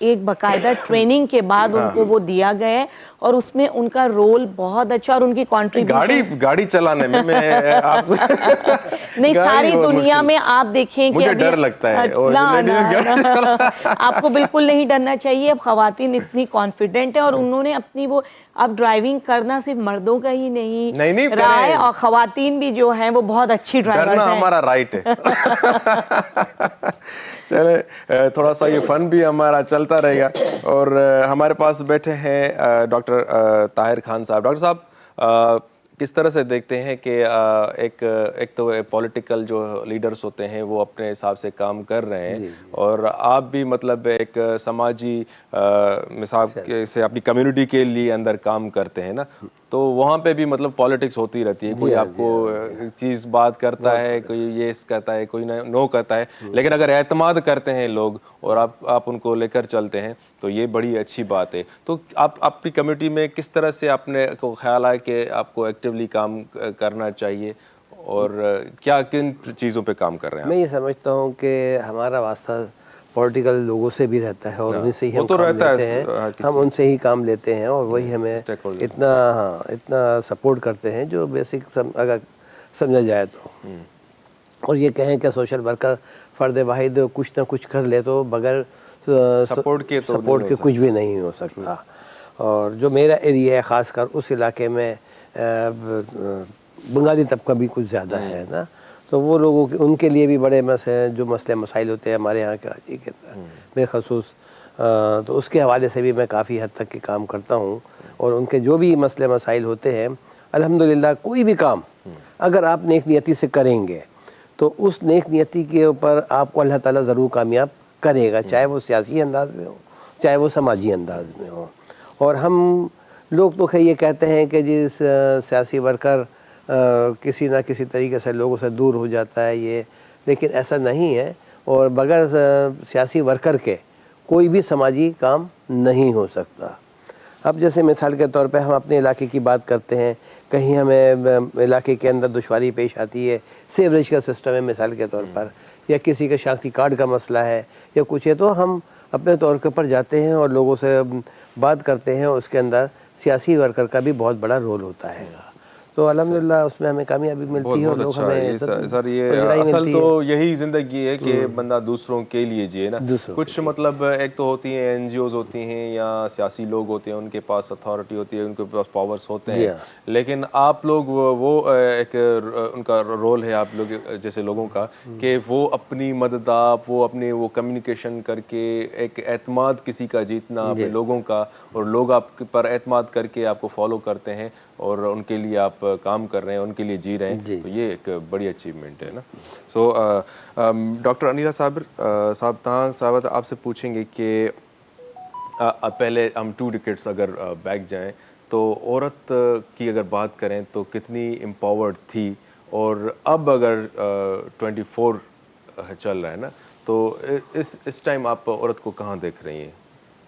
[SPEAKER 3] एक बाकायदा ट्रेनिंग के बाद उनको वो दिया गया है और उसमें उनका रोल बहुत अच्छा और उनकी कॉन्ट्रीब्यूशन
[SPEAKER 2] गाड़ी चलाने में मैं आप
[SPEAKER 3] नहीं, सारी दुनिया में आप देखें कि
[SPEAKER 2] डर लगता है
[SPEAKER 3] आपको बिल्कुल नहीं डरना चाहिए। अब ख़वातीन इतनी कॉन्फिडेंट है और उन्होंने अपनी वो अब ड्राइविंग करना सिर्फ मर्दों का ही नहीं रहा है और ख़वातीन भी जो है वो बहुत अच्छी ड्राइवर है।
[SPEAKER 2] हमारा राइट है। चले, थोड़ा सा ये फन भी हमारा चलता रहेगा। और हमारे पास बैठे हैं डॉक्टर ताहिर खान साहब। डॉक्टर साहब, किस तरह से देखते हैं कि एक तो पॉलिटिकल जो लीडर्स होते हैं वो अपने हिसाब से काम कर रहे हैं और आप भी मतलब एक समाजी मिसाल से अपनी कम्युनिटी के लिए अंदर काम करते हैं ना, तो वहाँ पे भी मतलब पॉलिटिक्स होती रहती है। कोई आपको चीज़ बात करता है, कोई ये करता है, कोई नो करता है, लेकिन अगर एतमाद करते हैं लोग और आप उनको लेकर चलते हैं तो ये बड़ी अच्छी बात है। तो आप अपनी कम्युनिटी में किस तरह से आपने को ख्याल है कि आपको एक्टिवली काम करना चाहिए और क्या किन चीज़ों पे काम कर रहे हैं
[SPEAKER 4] मैं ये समझता हूँ कि हमारा वास्ता पॉलिटिकल लोगों से भी रहता है और उन्हीं से ही
[SPEAKER 2] वो
[SPEAKER 4] हम
[SPEAKER 2] तो
[SPEAKER 4] काम
[SPEAKER 2] रहता है,
[SPEAKER 4] लेते हैं, हम उनसे ही काम लेते हैं और वही हमें
[SPEAKER 2] stakeholders।
[SPEAKER 4] इतना सपोर्ट करते हैं जो बेसिक अगर समझा जाए तो। और ये कहें कि सोशल वर्कर फ़र्द वाहिद कुछ ना कुछ कर ले तो बगैर
[SPEAKER 2] सपोर्ट के तो
[SPEAKER 4] सपोर्ट के कुछ भी नहीं हो सकता। और जो मेरा एरिया है ख़ासकर उस इलाके में बंगाली तबका भी कुछ ज़्यादा है ना, तो वो लोगों के उनके लिए भी बड़े जो मसले मसाइल होते हैं हमारे यहाँ कराची के अंदर बेखसूस, तो उसके हवाले से भी मैं काफ़ी हद तक के काम करता हूँ। और उनके जो भी मसले मसाइल होते हैं अल्हम्दुलिल्लाह कोई भी काम अगर आप नेक नियति से करेंगे तो उस नेक नियति के ऊपर आपको अल्लाह ताला ज़रूर कामयाब करेगा, चाहे वो सियासी अंदाज में हो चाहे वो समाजी अंदाज में हो। और हम लोग तो खैर ये कहते हैं कि जिस सियासी वर्कर किसी ना किसी तरीके से लोगों से दूर हो जाता है ये, लेकिन ऐसा नहीं है। और बगैर सियासी वर्कर के कोई भी समाजी काम नहीं हो सकता। अब जैसे मिसाल के तौर पे हम अपने इलाके की बात करते हैं, कहीं हमें इलाके के अंदर दुश्वारी पेश आती है, सीवरेज का सिस्टम है मिसाल के तौर पर, या किसी का शनाख्ती कार्ड का मसला है या कुछ है, तो हम अपने तौर के ऊपर जाते हैं और लोगों से बात करते हैं। उसके अंदर सियासी वर्कर का भी बहुत बड़ा रोल होता है, तो अल्हम्दुलिल्लाह उसमें हमें कामयाबी मिलती है और लोग हमें
[SPEAKER 2] सर ये असल तो यही ज़िंदगी है कि बंदा दूसरों के लिए जिए ना। कुछ मतलब एक तो होती हैं एनजीओज होती हैं या सियासी लोग होते हैं, उनके पास अथॉरिटी होती है, उनके पास पावर्स होते हैं, लेकिन आप लोग वो एक उनका रोल है आप लोग जैसे लोगों का कि वो अपनी मदद आप वो अपने वो कम्युनिकेशन करके एक एतमाद किसी का जीतना अपने लोगों का, और लोग आप पर एतमाद करके आपको फॉलो करते हैं और उनके लिए आप काम कर रहे हैं, उनके लिए जी रहे हैं, तो ये एक बड़ी अचीवमेंट है ना। सो डॉक्टर अनिला साहब तहाँ साहब आपसे पूछेंगे कि पहले हम 2 डिकेड्स अगर बैक जाएं तो औरत की अगर बात करें तो कितनी एम्पावर्ड थी, और अब अगर 24 चल रहा है ना, तो इस टाइम आप औरत को कहाँ देख रही हैं?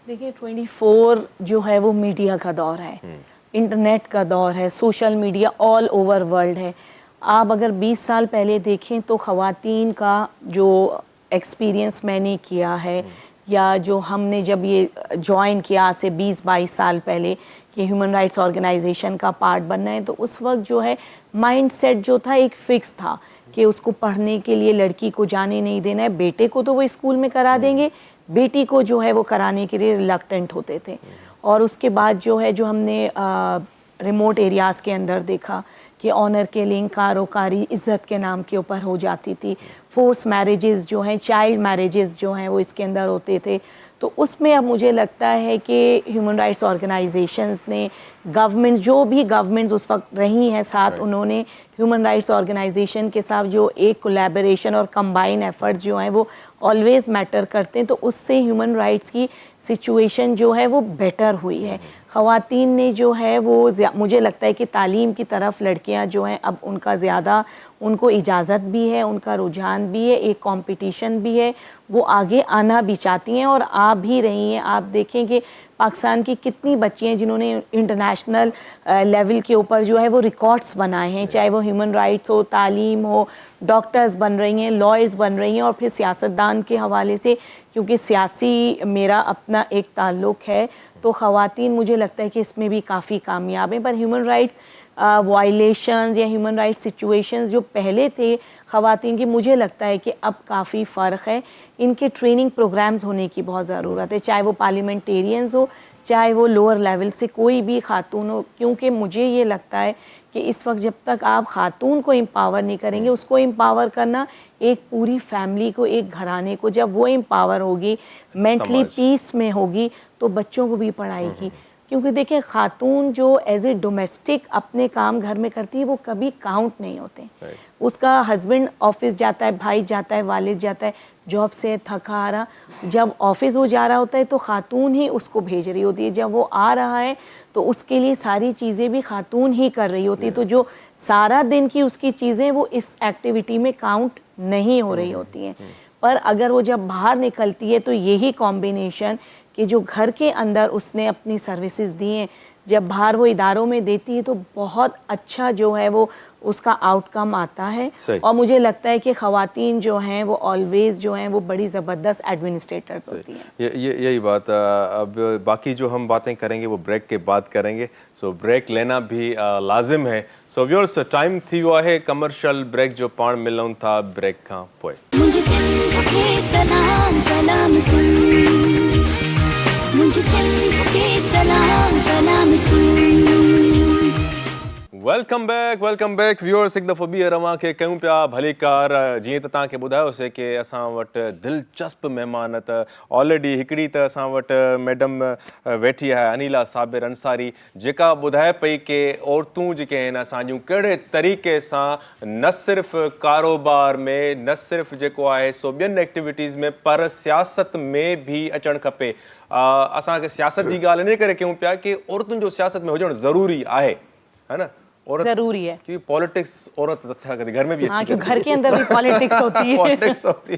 [SPEAKER 3] देखिए 24 जो है वो मीडिया का दौर है, इंटरनेट का दौर है, social media all over world है। आप अगर 20 साल पहले देखें तो ख़वातीन का जो एक्सपीरियंस मैंने किया है या जो हमने जब ये ज्वाइन किया आज से 20-22 साल पहले कि ह्यूमन राइट्स ऑर्गेनाइजेशन का पार्ट बनना है, तो उस वक्त जो है माइंडसेट जो था एक फ़िक्स था कि उसको पढ़ने के लिए लड़की को जाने नहीं देना है। बेटे को तो वो स्कूल में करा देंगे, बेटी को जो है वो कराने के लिए रिलक्टेंट होते थे। और उसके बाद जो है जो हमने रिमोट एरियाज़ के अंदर देखा कि ऑनर किलिंग, कारोकारी इज़्ज़त के नाम के ऊपर हो जाती थी, फोर्स मैरिजेस जो हैं, चाइल्ड मैरिजेस जो हैं वो इसके अंदर होते थे। तो उसमें अब मुझे लगता है कि ह्यूमन राइट्स ऑर्गेनाइजेशंस ने, गवर्नमेंट जो भी गवर्नमेंट्स उस वक्त रही हैं साथ, उन्होंने ह्यूमन राइट्स ऑर्गेनाइजेशन के साथ जो एक कोलैबोरेशन और कंबाइन एफर्ट्स जो हैं वो ऑलवेज़ मैटर करते हैं। तो उससे ह्यूमन राइट्स की सिचुएशन जो है वो बेटर हुई है। ख़वातीन ने जो है वो मुझे लगता है कि तालीम की तरफ लड़कियां जो हैं अब उनका ज़्यादा उनको इजाज़त भी है, उनका रुझान भी है, एक कंपटीशन भी है, वो आगे आना भी चाहती हैं और आ भी रही हैं। आप देखें कि पाकिस्तान की कितनी बच्चियाँ हैं जिन्होंने इंटरनेशनल लेवल के ऊपर जो है वो रिकॉर्ड्स बनाए हैं, चाहे वो ह्यूमन राइट्स हो, तालीम हो, डॉक्टर्स बन रही हैं, लॉयर्स बन रही हैं। और फिर सियासतदान के हवाले से, क्योंकि सियासी मेरा अपना एक ताल्लुक़ है, तो ख़वातीन मुझे लगता है कि इसमें भी काफ़ी कामयाब हैं। पर ह्यूमन राइट्स वायलेशंस या ह्यूमन राइट्स सिचुएशंस जो पहले थे ख़वातीन की, मुझे लगता है कि अब काफ़ी फ़र्क है। इनके ट्रेनिंग प्रोग्राम्स होने की बहुत ज़रूरत है, चाहे वो पार्लियामेंटेरियंस हो, चाहे वो लोअर लेवल से कोई भी खातून हो। क्योंकि मुझे ये लगता है कि इस वक्त जब तक आप खातून को एम्पावर नहीं करेंगे, उसको एम्पावर करना एक पूरी फैमिली को, एक घराने को, जब वो एम्पावर होगी, मेंटली पीस में होगी, तो बच्चों को भी पढ़ाएगी। क्योंकि देखिए खातून जो एज ए डोमेस्टिक अपने काम घर में करती है वो कभी काउंट नहीं होते। उसका हस्बैंड ऑफिस जाता है, भाई जाता है, वालिद जाता है, जॉब से थका आ रहा, जब ऑफिस वो जा रहा होता है तो खातून ही उसको भेज रही होती है, जब वो आ रहा है तो उसके लिए सारी चीज़ें भी खातून ही कर रही होती है। तो जो सारा दिन की उसकी चीज़ें वो इस एक्टिविटी में काउंट नहीं हो रही होती हैं। पर अगर वो जब बाहर निकलती है तो यही कॉम्बिनेशन कि जो घर के अंदर उसने अपनी सर्विसेज दी हैं, जब बाहर वो इदारों में देती है तो बहुत अच्छा जो है वो उसका आउटकम आता है।
[SPEAKER 2] सही।
[SPEAKER 3] और मुझे लगता है कि ख़वातीन जो हैं वो ऑलवेज जो हैं वो बड़ी ज़बरदस्त एडमिनिस्ट्रेटर्स होती हैं।
[SPEAKER 2] ये यही बात अब बाकी जो हम बातें करेंगे वो ब्रेक के बाद करेंगे। सो ब्रेक लेना भी लाजिम है। सो व्यूअर्स टाइम थी वियो आहे कमर्शियल ब्रेक जो पाण मिलूं था ब्रेक खां पोइ।
[SPEAKER 1] मुझे सिंध के सलाम सलाम सिंध, मुझे सिंध के सलाम सलाम सिंध।
[SPEAKER 2] Welcome back viewers. एक दफ़ो ॿीहर अवां खे कयूं पिया भली कार। जीअं त तव्हांखे ॿुधायोसीं कि असां वटि दिलचस्प महिमान त ऑलरेडी हिकिड़ी त असां वटि मैडम वेठी आहे अनिला साबिर अंसारी, जेका ॿुधाए पई कि औरतूं जेके आहिनि असांजूं कहिड़े तरीक़े सां न सिर्फ़ु कारोबार में, न सिर्फ़ु जेको आहे सो ॿियनि एक्टिविटीज़ में, पर सियासत में भी अचणु खपे। असांखे सियासत जी ॻाल्हि इन करे कयूं पिया कि औरतुनि जो सियासत में हुजणु ज़रूरी आहे, है न? औरत
[SPEAKER 3] ज़रूरी है
[SPEAKER 2] कि पॉलिटिक्स औरत अच्छा करे घर में भी
[SPEAKER 3] हाँ,
[SPEAKER 2] अच्छी
[SPEAKER 3] क्यों घर के अंदर भी पॉलिटिक्स होती है।
[SPEAKER 2] पॉलिटिक्स होती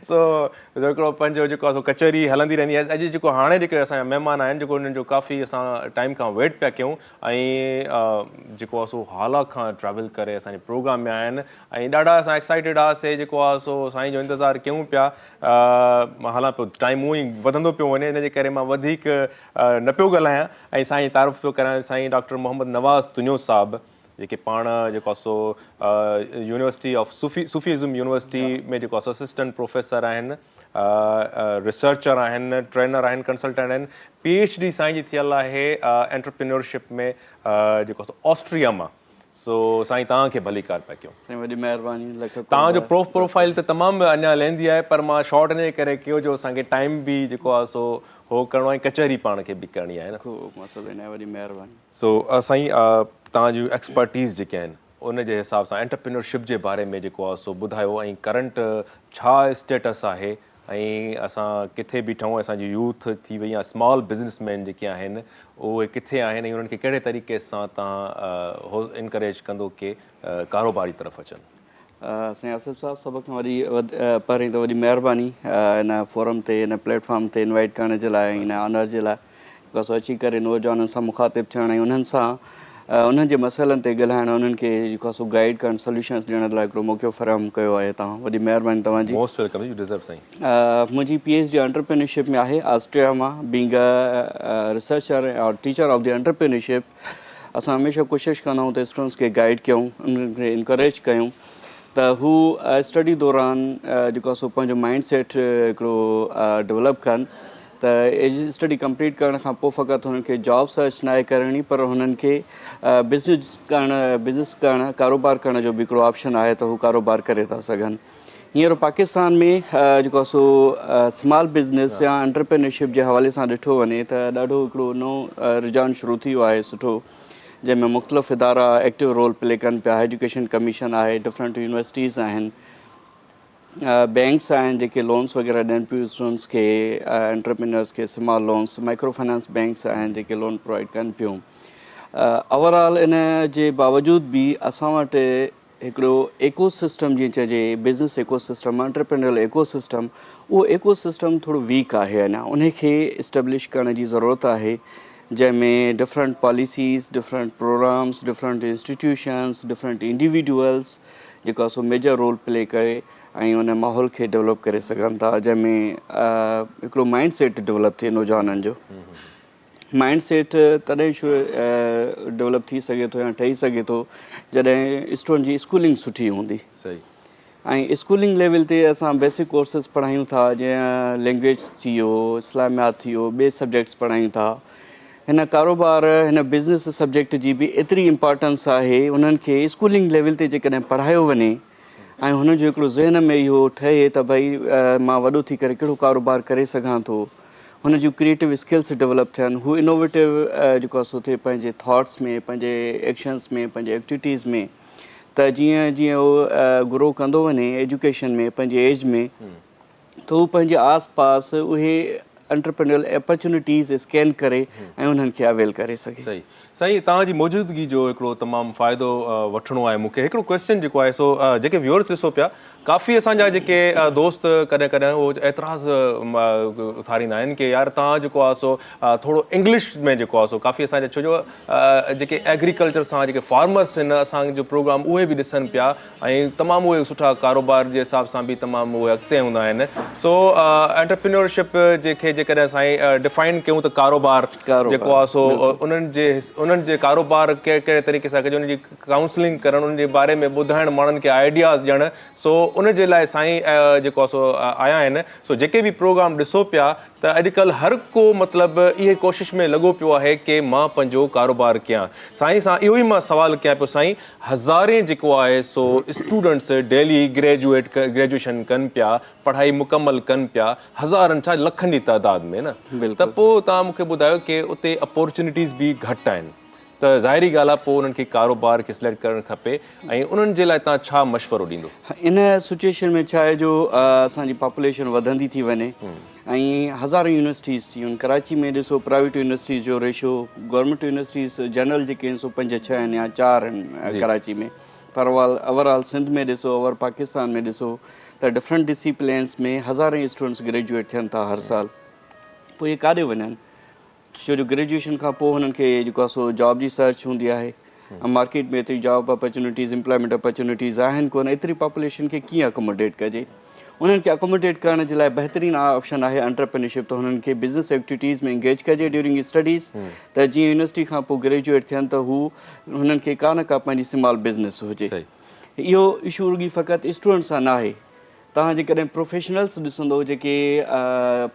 [SPEAKER 2] सो जेको पंहिंजो जेको आहे सो कचहरी हलंदी रहंदी आहे। अॼु जेको हाणे जेके असांजा महिमान आहिनि जेको उन्हनि जो काफ़ी असां टाइम खां वेट पिया कयूं ऐं जेको आहे सो हाला खां ट्रैवल करे असांजे प्रोग्राम में आया आहिनि ऐं ॾाढा असां एक्साइटेड हुआसीं जेको आहे सो साईं जो इंतज़ारु कयूं पिया। हालां पियो टाइम उहो ई वधंदो पियो वञे, इन जे करे मां वधीक न पियो ॻाल्हायां ऐं साईं तारीफ़ पियो करां साईं डॉक्टर मोहम्मद नवाज़ तुंजो साहब, जेके पाण जेको आहे so university of Sufism university में जेको आहे असिस्टेंट प्रोफेसर आहिनि, रिसर्चर आहिनि, ट्रेनर आहिनि, कंसल्टेंट आहिनि। PhD साईं जी थियल आहे एंटरप्रेन्योरशिप में जेको आहे सो ऑस्ट्रिया मां। सो साईं तव्हांखे भली कार पिया कयूं।
[SPEAKER 5] साईं वॾी महिरबानी।
[SPEAKER 2] तव्हांजो प्रोफाइल त तमामु अञा लेंदी आहे, पर मां शॉर्ट इन जे करे कयो जो असांखे टाइम बि जेको आहे सो हो करिणो आहे, कचहरी पाण खे बि करणी आहे न।
[SPEAKER 5] वॾी महिरबानी।
[SPEAKER 2] सो साईं तव्हांजूं एक्सपर्टीज़ जेके आहिनि उन जे हिसाब सां एंटरप्रेन्योरशिप जे बारे में जेको आहे सो ॿुधायो ऐं करंट छा स्टेटस आहे ऐं असां किथे बीठूं, असांजी यूथ थी वई या स्मॉल बिज़नेसमैन जेके आहिनि उहे किथे आहिनि ऐं उन्हनि खे कहिड़े तरीक़े सां तव्हां हो इनकरेज कंदो कि कारोबारी तरफ़ अचनि।
[SPEAKER 5] साईं आसिफ़ साहब, सभ खां वॾी पहिरीं त वॾी महिरबानी इन फोरम ते, इन प्लेटफॉर्म ते इनवाइट करण जे लाइ, इन ऑनर जे लाइ, बिकॉज़ अची करे नौजवाननि सां मुखातिब थियण ऐं उन्हनि सां उन्हनि जे मसइलनि ते ॻाल्हाइण, उन्हनि खे जेको आहे सो गाइड करणु, सोल्यूशन्स ॾियण लाइ हिकिड़ो मौक़ो फ़राहम कयो आहे तव्हां। वॾी महिरबानी तव्हांजी।
[SPEAKER 2] मोस्ट वेलकम, यू डिज़र्व साईं।
[SPEAKER 5] मुंहिंजी PhD एंटरप्रेन्योरशिप में आहे ऑस्ट्रिया मां। बीइंग अ रिसर्चर और टीचर ऑफ द एंटरप्रेन्योरशिप, असां हमेशह कोशिशि कंदा आहियूं त स्टूडेंट्स खे गाइड कयूं, उन्हनि खे इनकरेज कयूं त हू स्टडी दौरान जेको आहे सो पंहिंजो माइंड सेट हिकिड़ो डेवलप कनि। त स्टडी कंप्लीट करण खां पोइ फ़क़ति हुननि खे जॉब सर्च न आहे करणी, पर हुननि खे बिज़नेस करणु, कारोबार करण जो बि हिकिड़ो ऑप्शन आहे त हू कारोबार करे था सघनि। हींअर पाकिस्तान में जेको आहे सो स्मॉल बिज़नेस या एंटरप्रेन्योरशिप जे हवाले सां ॾिठो वञे त ॾाढो हिकिड़ो नओं रुझान शुरू थी वियो आहे सुठो, जंहिंमें मुख़्तलिफ़ इदारा एक्टिव रोल प्ले कनि पिया। एजुकेशन कमीशन आहे, डिफरेंट यूनिवर्सिटीज़ आहिनि, बैंक्स आहिनि जेके लोन्स वग़ैरह ॾियनि पियूं स्टूडेंट्स खे, एंटरप्रेन्योर्स खे small loans, micro finance banks आहिनि जेके लोन प्रोवाइड कनि पियूं। ओवरऑल इन जे बावजूदि बि असां वटि हिकिड़ो इको सिस्टम जीअं चइजे, business ecosystem, entrepreneurial ecosystem, उहो इको सिस्टम थोरो वीक आहे अञा। उन खे इस्टेब्लिश करण जी ज़रूरत आहे, जंहिंमें different policies, different programmes, different institutions, different individuals जेको आहे सो मेजर रोल प्ले करे ऐं उन माहौल खे डेवलप करे सघनि था, जंहिंमें हिकिड़ो माइंड सेट डेवलप थिए नौजवाननि जो। माइंड सेट तॾहिं डेवलप थी सघे थो या ठही सघे थो जॾहिं स्टूडेंट जी स्कूलिंग सुठी हूंदी।
[SPEAKER 2] सही।
[SPEAKER 5] ऐं स्कूलिंग लेवल ते असां बेसिक कोर्सिस पढ़ायूं था, जीअं लैंग्वेज थी वियो, इस्लामियात थी वियो, ॿिए सब्जेक्ट्स पढ़ायूं था। हिन कारोबार, हिन बिज़नेस सब्जेक्ट जी बि एतिरी इम्पॉर्टेंस आहे, उन्हनि खे स्कूलिंग लेवल ते जेकॾहिं पढ़ायो वञे ऐं हुननि जो हिकिड़ो ज़हन में इहो ठहे त भई मां वॾो थी करे कहिड़ो कारोबार करे सघां थो, हुन जूं क्रिएटिव स्किल्स डेवलप थियनि, हू इनोवेटिव जेको आहे सो थिए पंहिंजे थॉट्स में, पंहिंजे एक्शन्स में, पंहिंजे एक्टिविटीज़ में। त जीअं जीअं उहो ग्रो कंदो वञे एजुकेशन में, पंहिंजे एज में, त हू पंहिंजे आस पास उहे एंटरप्रेन्योरल अपॉर्चुनिटीज़ स्कैन करे ऐं उन्हनि खे अवेल करे सघे।
[SPEAKER 2] सही। साईं तव्हांजी मौजूदगी जो हिकिड़ो तमामु फ़ाइदो वठिणो आहे मूंखे। हिकिड़ो क्वेश्चन जेको आहे सो जेके व्यूअर्स ॾिसो पिया, काफ़ी असांजा जेके दोस्त कॾहिं कॾहिं उहो एतिराज़ उथारींदा आहिनि कि यार तव्हां जेको आहे सो थोरो इंग्लिश में जेको आहे सो काफ़ी असांजा, छो जो जेके एग्रीकल्चर सां जेके फार्मर्स आहिनि असांजो प्रोग्राम उहे बि ॾिसनि पिया ऐं तमामु उहे सुठा कारोबार जे हिसाब सां बि तमामु उहे अॻिते हूंदा आहिनि। सो एंटरप्रेन्योरशिप जेके जेकॾहिं साईं डिफाइन कयूं त कारोबार जेको आहे सो उन्हनि जे कारोबार कहिड़े तरीक़े सां कजे, उनजी काउंसलिंग करणु, उन जे बारे में ॿुधाइणु माण्हुनि खे आइडियाज़ ॾियणु। सो उन जे लाइ साईं जेको आहे सो आया आहिनि। सो जेके बि प्रोग्राम ॾिसो पिया त अॼुकल्ह हर को मतिलबु इहे कोशिशि में लॻो पियो आहे कि मां पंहिंजो कारोबार कयां। साईं सां इहो ई मां सुवालु कयां पियो साईं, हज़ारे जेको आहे सो स्टूडेंट्स डेली ग्रेजुएशन कनि पिया, पढ़ाई मुकमल कनि पिया, हज़ारनि छा लखनि जी तइदाद में न। त पोइ तव्हां मूंखे ॿुधायो कि उते अपॉर्चुनिटीज़ बि घटि आहिनि, त ज़ाहिरी ॻाल्हि आहे पोइ उन्हनि खे कारोबार खे सिलेक्ट करणु खपे ऐं उन्हनि जे लाइ तव्हां छा मशवरो ॾींदो?
[SPEAKER 5] इन सिचुएशन में छा आहे जो असांजी पॉपुलेशन वधंदी थी वञे ऐं हज़ार यूनिवर्सिटीज़ थी आहिनि। कराची में ॾिसो प्राइवेट यूनिवर्सिटीज़ जो रेशो, गवर्नमेंट यूनिवर्सिटीज़ जनरल जेके आहिनि सो 5-6 आहिनि या 4 आहिनि कराची में, पर ओवरऑल सिंध में ॾिसो, ओवर पाकिस्तान में ॾिसो त डिफरेंट डिसिप्लिन्स में हज़ारे स्टूडेंट्स ग्रेजुएट थियनि था हर साल। पोइ इहे काॾे वञनि? छो जो ग्रेजुएशन खां पोइ हुननि खे जेको आहे सो जॉब जी सर्च हूंदी आहे, मार्केट में एतिरी जॉब अपॉर्चुनिटीज़, एम्प्लॉयमेंट अपॉर्चुनिटीज़ आहिनि कोन। एतिरी पॉपुलेशन खे कीअं अकोमोडेट कजे? उन्हनि खे अकोमोडेट करण जे लाइ बहितरीनु ऑप्शन आहे एंटरप्रेन्योरशिप। त हुननि खे बिज़नेस एक्टिविटीज़ में इंगेज कजे ड्यूरिंग स्टडीज़, त जीअं यूनिवर्सिटी खां पोइ ग्रेजुएट थियनि त हुननि खे का न का पंहिंजी स्मॉल बिज़नेस हुजे। इहो इशू रुॻी फ़क़ति स्टूडेंट सां न आहे। तव्हां जेकॾहिं प्रोफेशनल्स ॾिसंदो जेके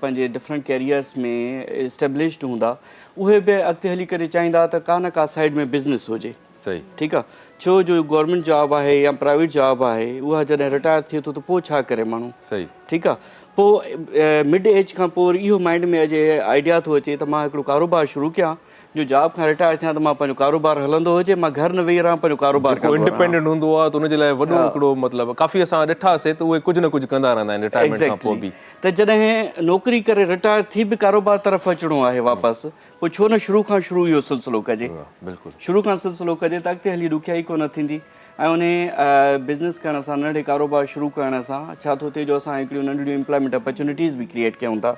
[SPEAKER 5] पंहिंजे डिफरेंट कैरियर्स में इस्टेब्लिश्ड हूंदा, उहे बि अॻिते हली करे चाहींदा त का न का साइड में बिज़नेस हुजे।
[SPEAKER 2] सही,
[SPEAKER 5] ठीकु आहे। छो जो गवर्नमेंट जॉब आहे या प्राइवेट जॉब आहे, उहा जॾहिं रिटायर थिए थो त पोइ छा करे माण्हू?
[SPEAKER 2] सही,
[SPEAKER 5] ठीकु आहे। पोइ मिड एज खां पोइ इहो माइंड में अचे, आइडिया थो अचे त मां हिकिड़ो कारोबार शुरू कयां, जो जॉब खां रिटायर थियां त मां पंहिंजो कारोबार हलंदो हुजे, मां घर न वेही रहां, पंहिंजो कारोबार कंदो रहां।
[SPEAKER 2] इंडिपेंडेंट हूंदो आहे त उनजे लाइ वॾो हिकिड़ो मतिलबु काफ़ी असां ॾिठासीं त उहे कुझु न कुझु कंदा रहंदा आहिनि रिटायरमेंट खां पोइ बि।
[SPEAKER 5] त जॾहिं नौकिरी करे रिटायर थी बि कारोबार तरफ़ अचिणो आहे वापसि, पोइ छो न शुरू खां शुरू इहो सिलसिलो कजे?
[SPEAKER 2] बिल्कुलु
[SPEAKER 5] शुरू खां सिलसिलो कजे त अॻिते हली ॾुखियाई कोन थींदी। ऐं उन बिज़नेस करण सां, नंढे कारोबार शुरू करण सां छा थो थिए जो असां हिकिड़ियूं नंढियूं एम्प्लॉयमेंट अपॉर्चुनिटीज़ बि क्रिएट कयूं था,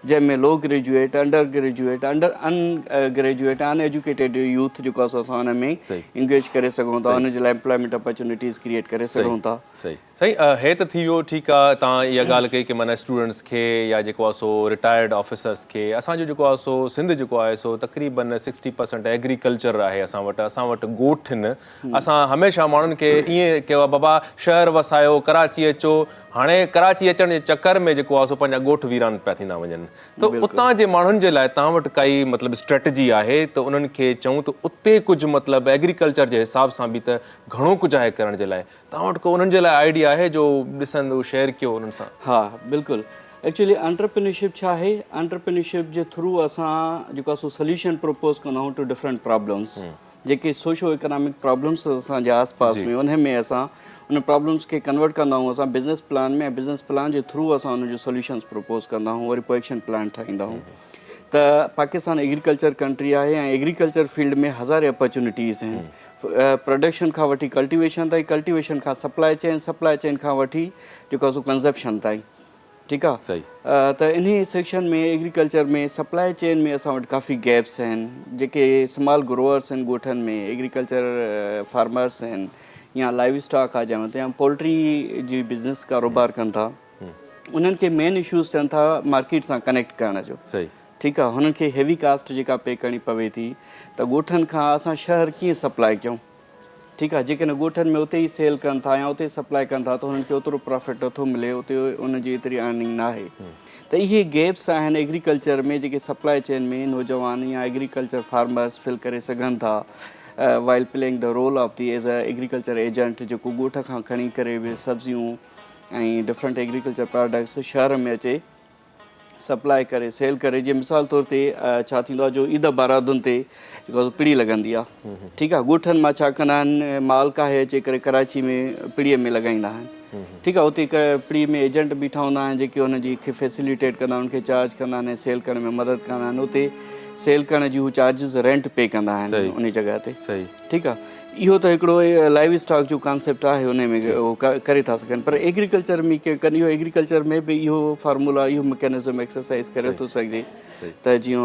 [SPEAKER 5] जंहिंमें low graduate, under graduate, ungraduate, uneducated youth जेको आहे असां हुन में इंगेज करे सघूं था, हुन जे लाइ एम्प्लॉयमेंट अपॉर्चुनिटीज़ क्रिएट करे सघूं था।
[SPEAKER 2] सही सही हे त थी वियो। ठीकु आहे, तव्हां इहा ॻाल्हि कई कि माना स्टूडेंट्स खे या जेको आहे सो रिटायर्ड ऑफिसर्स खे, असांजो जेको आहे सो सिंध जेको आहे सो तक़रीबन 60% एग्रीकल्चर आहे असां वटि ॻोठ आहिनि। असां हमेशह माण्हुनि खे ईअं कयो आहे बाबा शहर वसायो, कराची अचो, हाणे कराची अचण जे चकर में जेको आहे सो पंहिंजा ॻोठ वीरान पिया थींदा वञनि। त उतां जे माण्हुनि जे लाइ तव्हां वटि काई मतिलबु स्ट्रेटजी आहे त उन्हनि खे चऊं त उते कुझु मतिलबु एग्रीकल्चर जे हिसाब सां बि त घणो कुझु आहे करण जे लाइ, तव्हां वटि को उन्हनि जे लाइ आइडिया आहे जो ॾिसनि उहो शेयर कयो उन्हनि सां?
[SPEAKER 5] हा बिल्कुलु। एक्चुअली एंटरप्रेन्योरशिप छा आहे? एंटरप्रेन्योरशिप जे थ्रू असां जेको आहे सो सोल्यूशन प्रपोज़ कंदा आहियूं टू डिफरेंट प्रॉब्लम्स, जेके सोशो इकोनॉमिक प्रॉब्लम्स असांजे आस पास में, उन में असां उन प्रॉब्लम्स खे कन्वर्ट कंदा आहियूं असां बिज़नेस प्लान में, ऐं बिज़नेस प्लान जे थ्रू असां उनजो सोल्यूशन्स प्रपोज़ कंदा आहियूं, वरी पोइ एक्शन प्लान ठाहींदा आहियूं। त पाकिस्तान एग्रीकल्चर कंट्री आहे ऐं एग्रीकल्चर फील्ड में हज़ारे अपॉर्चुनिटीज़ आहिनि, प्रोडक्शन खां वठी कल्टिवेशन ताईं, कल्टिवेशन खां सप्लाई चेन खां वठी जेको आहे सो कंज़प्शन ताईं। ठीकु आहे।
[SPEAKER 2] सही।
[SPEAKER 5] त इन सेक्शन में एग्रीकल्चर में सप्लाई चेन में असां वटि काफ़ी गैप्स आहिनि, जेके स्मॉल ग्रोअर्स आहिनि ॻोठनि में, एग्रीकल्चर फार्मर्स आहिनि, या लाइव स्टॉक आहे जंहिं या पोल्ट्री जी बिज़नेस कारोबार कनि था, उन्हनि खे मेन इशूज़ थियनि था मार्केट सां कनेक्ट करण जो।
[SPEAKER 2] सही।
[SPEAKER 5] ठीकु आहे। हुननि खे हेवी कास्ट जेका पे करणी पवे थी, त ॻोठनि खां असां शहर कीअं सप्लाई कयूं? ठीकु आहे। जेकॾहिं ॻोठनि में उते ई सेल कनि था या उते सप्लाई कनि था त हुननि खे ओतिरो प्रॉफिट नथो मिले, उते उनजी एतिरी अर्निंग न आहे। त इहे गैप्स आहिनि एग्रीकल्चर में, जेके सप्लाई चेन में नौजवान या एग्रीकल्चर फार्मर्स फिल करे सघनि था, while playing the role of the as a agriculture agent, जेको ॻोठ खां खणी करे बि सब्जियूं ऐं डिफरेंट एग्रीकल्चर प्रोडक्ट्स शहर में अचे, सप्लाई करे, सेल करे। जीअं मिसाल तौर ते छा थींदो आहे जो ईद बारातुनि ते जेको पिड़ी लॻंदी आहे, ठीकु आहे, ॻोठनि मां छा कंदा आहिनि, माल काहे अचे करे कराची में पिड़ीअ में लॻाईंदा आहिनि। ठीकु आहे। उते पिड़ी में एजेंट बीठा हूंदा आहिनि जेके हुनजी फैसिलिटेट कंदा आहिनि, उनखे चार्ज कंदा आहिनि, सेल करण में मदद कंदा आहिनि। उते सेल करण जी हू चार्जिस रेंट पे कंदा आहिनि उन जॻह ते।
[SPEAKER 2] सही।
[SPEAKER 5] ठीकु आहे, इहो त हिकिड़ो लाइव स्टॉक जो कॉन्सेप्ट आहे, हुन में उहो करे था सघनि। पर एग्रीकल्चर में कॾहिं इहो एग्रीकल्चर में बि इहो फार्मूला, इहो मैकेनिज़म एक्सरसाइज करे थो सघिजे त जीअं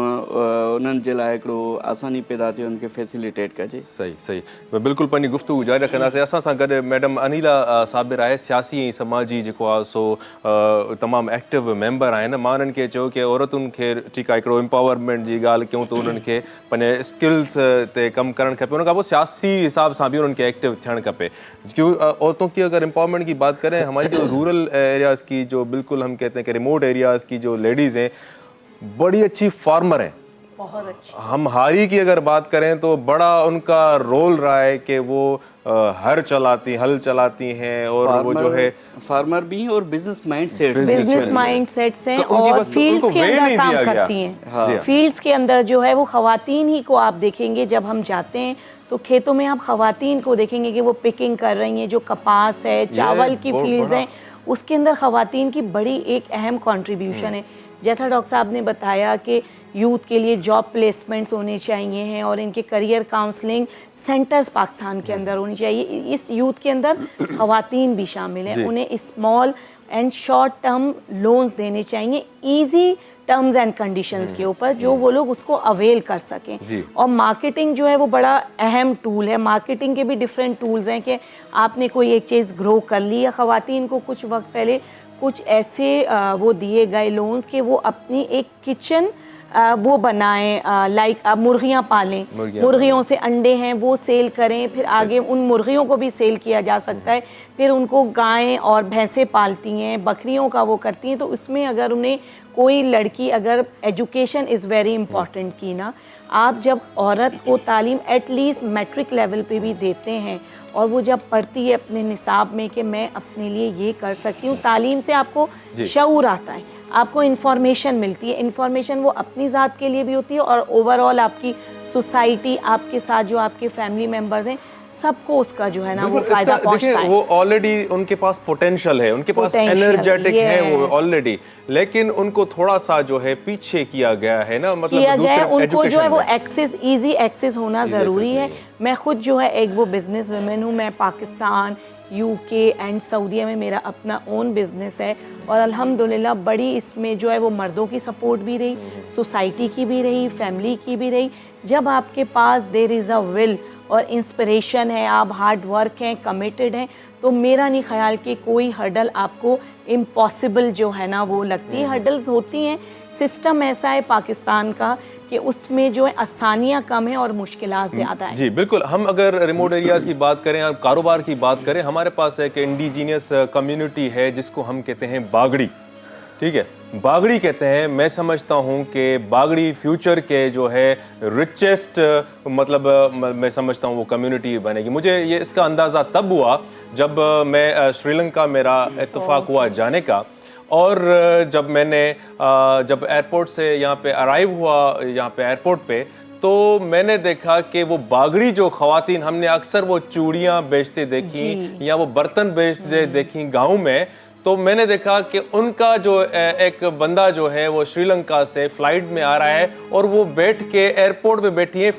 [SPEAKER 5] उन्हनि जे लाइ हिकिड़ो आसानी पैदा थिए, उनखे फैसिलिटेट कजे।
[SPEAKER 2] सही सही, बिल्कुलु पंहिंजी गुफ़्तगू जारी रखंदासीं। असां सां गॾु मैडम अनिला साबिर आहे, सियासी ऐं समाजी जेको आहे सो तमामु एक्टिव मेंबर आहिनि। मां उन्हनि खे चयो की औरतुनि खे ठीकु आहे हिकिड़ो एम्पावरमेंट जी ॻाल्हि कयूं त उन्हनि खे पंहिंजे स्किल्स ते कमु करणु खपे, उन खां पोइ सियासी हिसाब सां बि उन्हनि खे एक्टिव थियणु खपे। क्यों औरतों की अगर एम्पावरमेंट की बात करें, हमारी जो रूरल एरियाज़ की जो बिल्कुल हम कहते हैं कि रिमोट एरियाज़ की जो लेडीज़ हैं बड़ी अच्छी फार्मर हैं,
[SPEAKER 3] बहुत अच्छी।
[SPEAKER 2] हम हारी की अगर बात करें तो बड़ा उनका रोल रहा है कि वो हल चलाती हैं और वो जो है
[SPEAKER 5] फार्मर भी हैं और बिजनेस
[SPEAKER 3] माइंडसेट्स हैं
[SPEAKER 2] तो उनकी
[SPEAKER 3] और
[SPEAKER 2] बस
[SPEAKER 3] फील्ड्स
[SPEAKER 2] उनको
[SPEAKER 3] के
[SPEAKER 2] वे
[SPEAKER 3] अंदर
[SPEAKER 2] नहीं
[SPEAKER 3] काम
[SPEAKER 2] दिया गया।
[SPEAKER 3] करती हैं।
[SPEAKER 2] हाँ।
[SPEAKER 3] फील्ड्स के अंदर जो है वो खवातीन ही को आप देखेंगे, जब हम जाते हैं तो खेतों में आप खवातीन को देखेंगे कि वो पिकिंग कर रही हैं। जो कपास है, चावल की फील्ड्स हैं, उसके अंदर खवातीन की बड़ी एक अहम कंट्रीब्यूशन है। जैसा डॉक्टर साहब ने बताया कि यूथ के लिए जॉब प्लेसमेंट्स होने चाहिए हैं और इनके करियर काउंसलिंग सेंटर्स पाकिस्तान के अंदर होनी चाहिए। इस यूथ के अंदर खवातीन भी शामिल हैं, उन्हें small and short term loans देने चाहिए, ईजी टर्म्स एंड कंडीशंस के ऊपर, जो वो लोग उसको अवेल कर सकें। और मार्केटिंग जो है वो बड़ा अहम टूल है। मार्केटिंग के भी डिफरेंट टूल्स हैं कि आपने कोई एक चीज़ ग्रो कर ली है। खवातीन को कुछ वक्त पहले कुछ ऐसे वो दिए गए लोन्स कि वो अपनी एक किचन वो बनाएं, लाइक मुर्गियाँ पालें, मुर्गियों से अंडे हैं वो सेल करें, फिर आगे उन मुर्गियों को भी सेल किया जा सकता है। फिर उनको गायें और भैंसें पालती हैं, बकरियों का वो करती हैं। तो उसमें अगर उन्हें कोई लड़की, अगर एजुकेशन इज़ वेरी इंपॉर्टेंट की ना, आप जब औरत को तालीम एटलीस्ट मैट्रिक लेवल पे भी देते हैं और वो जब पढ़ती है अपने निसाब में कि मैं अपने लिए ये कर सकती हूँ, तालीम से आपको शऊर आता है, आपको इन्फॉर्मेशन मिलती है। इन्फॉर्मेशन वो अपनी ज़ात के लिए भी होती है और ओवरऑल आपकी सोसाइटी, आपके साथ जो आपके फैमिली मेम्बर्स हैं, सबको उसका जो है ना वो फायदा पहुंचता है।
[SPEAKER 2] वो ऑलरेडी उनके पास पोटेंशियल है, उनके पास एनर्जेटिक है वो ऑलरेडी, लेकिन उनको थोड़ा सा जो है पीछे किया गया है ना, मतलब
[SPEAKER 3] किया गया है। उनको जो है वो एक्सेस, इजी एक्सेस होना ज़रूरी है। मैं खुद जो है एक वो बिजनेस वुमेन हूँ। मैं पाकिस्तान, यूके एंड सऊदीया में मेरा अपना ओन बिजनेस है और अल्हम्दुलिल्लाह बड़ी इसमें जो है वो मर्दों की सपोर्ट भी रही, सोसाइटी की भी रही, फैमिली की भी रही। जब आपके पास देयर इज़ अ विल और इंस्पिरेशन है, आप हार्ड वर्क हैं, कमिटेड हैं, तो मेरा नहीं ख्याल कि कोई हर्डल आपको इम्पॉसिबल जो है ना वो लगती है। हर्डल्स होती हैं, सिस्टम ऐसा है पाकिस्तान का कि उसमें जो है आसानियाँ कम है और मुश्किलात ज़्यादा हैं।
[SPEAKER 2] जी बिल्कुल। हम अगर रिमोट एरियाज़ की बात करें और कारोबार की बात करें, हमारे पास एक इंडिजीनियस कम्युनिटी है जिसको हम कहते हैं बागड़ी, ठीक है, बागड़ी कहते हैं। मैं समझता हूँ कि बागड़ी फ्यूचर के जो है रिचेस्ट, मतलब मैं समझता हूँ वो कम्युनिटी बनेगी। मुझे ये इसका अंदाज़ा तब हुआ जब मैं श्रीलंका मेरा इत्तेफाक हुआ जाने का, और जब मैंने जब एयरपोर्ट से यहाँ पे अराइव हुआ, यहाँ पे एयरपोर्ट पे, तो मैंने देखा कि वो बागड़ी जो ख़वातीन, हमने अक्सर वो चूड़ियाँ बेचते देखी या वो बर्तन बेचते देखी गाँव में, तो मैंने देखा कि उनका जो एक बंदा जो है वो श्रीलंका से फ्लाइट में आ रहा है और वो बैठ के एयरपोर्ट पे बैठी है,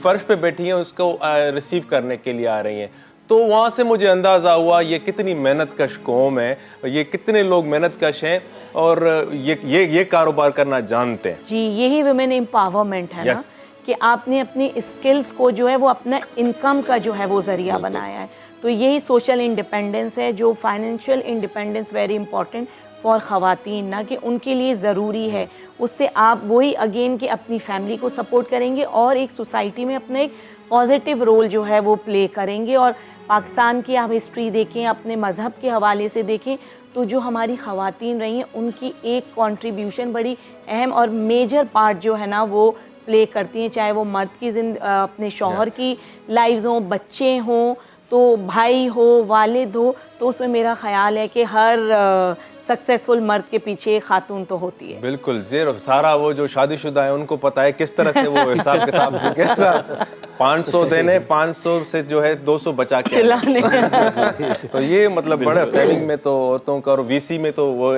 [SPEAKER 2] फर्श पे बैठी है, उसको रिसीव करने के लिए आ रही हैं। तो वहाँ से मुझे अंदाज़ा हुआ ये कितनी मेहनतकश कौम है, ये कितने लोग मेहनतकश हैं और ये कारोबार करना जानते हैं।
[SPEAKER 3] जी, यही वुमेन एम्पावरमेंट है ना, कि आपने अपनी स्किल्स को जो है वो अपना इनकम का जो है वो ज़रिया बनाया है। तो यही सोशल इंडिपेंडेंस है, जो financial independence very important for ख़वातीन ना, कि उनके लिए ज़रूरी है। उससे आप वही अगेन कि अपनी फैमिली को सपोर्ट करेंगे और एक सोसाइटी में अपना एक पॉजिटिव रोल जो है वो प्ले करेंगे। और पाकिस्तान की आप हिस्ट्री देखें, अपने मज़हब के हवाले से देखें, तो जो हमारी ख़वातीन रही हैं उनकी एक कंट्रीब्यूशन बड़ी अहम और मेजर पार्ट जो है ना वो प्ले करती हैं। चाहे वो मर्द की अपने शौहर की लाइव्स हों, बच्चे हों, तो भाई हो, वालिद हो, तो उसमें मेरा ख़्याल है कि हर सक्सेसफुल मर्द के पीछे एक खातून तो होती है।
[SPEAKER 2] बिल्कुल ज़ेर सारा वो जो शादीशुदा है उनको पता है किस तरह से वो हिसाब किताब कैसा 500 देने 500 से जो है 200 बचा के
[SPEAKER 3] खिलाने
[SPEAKER 2] तो ये मतलब बड़ा सेविंग में तो औरतों का और वीसी में तो वो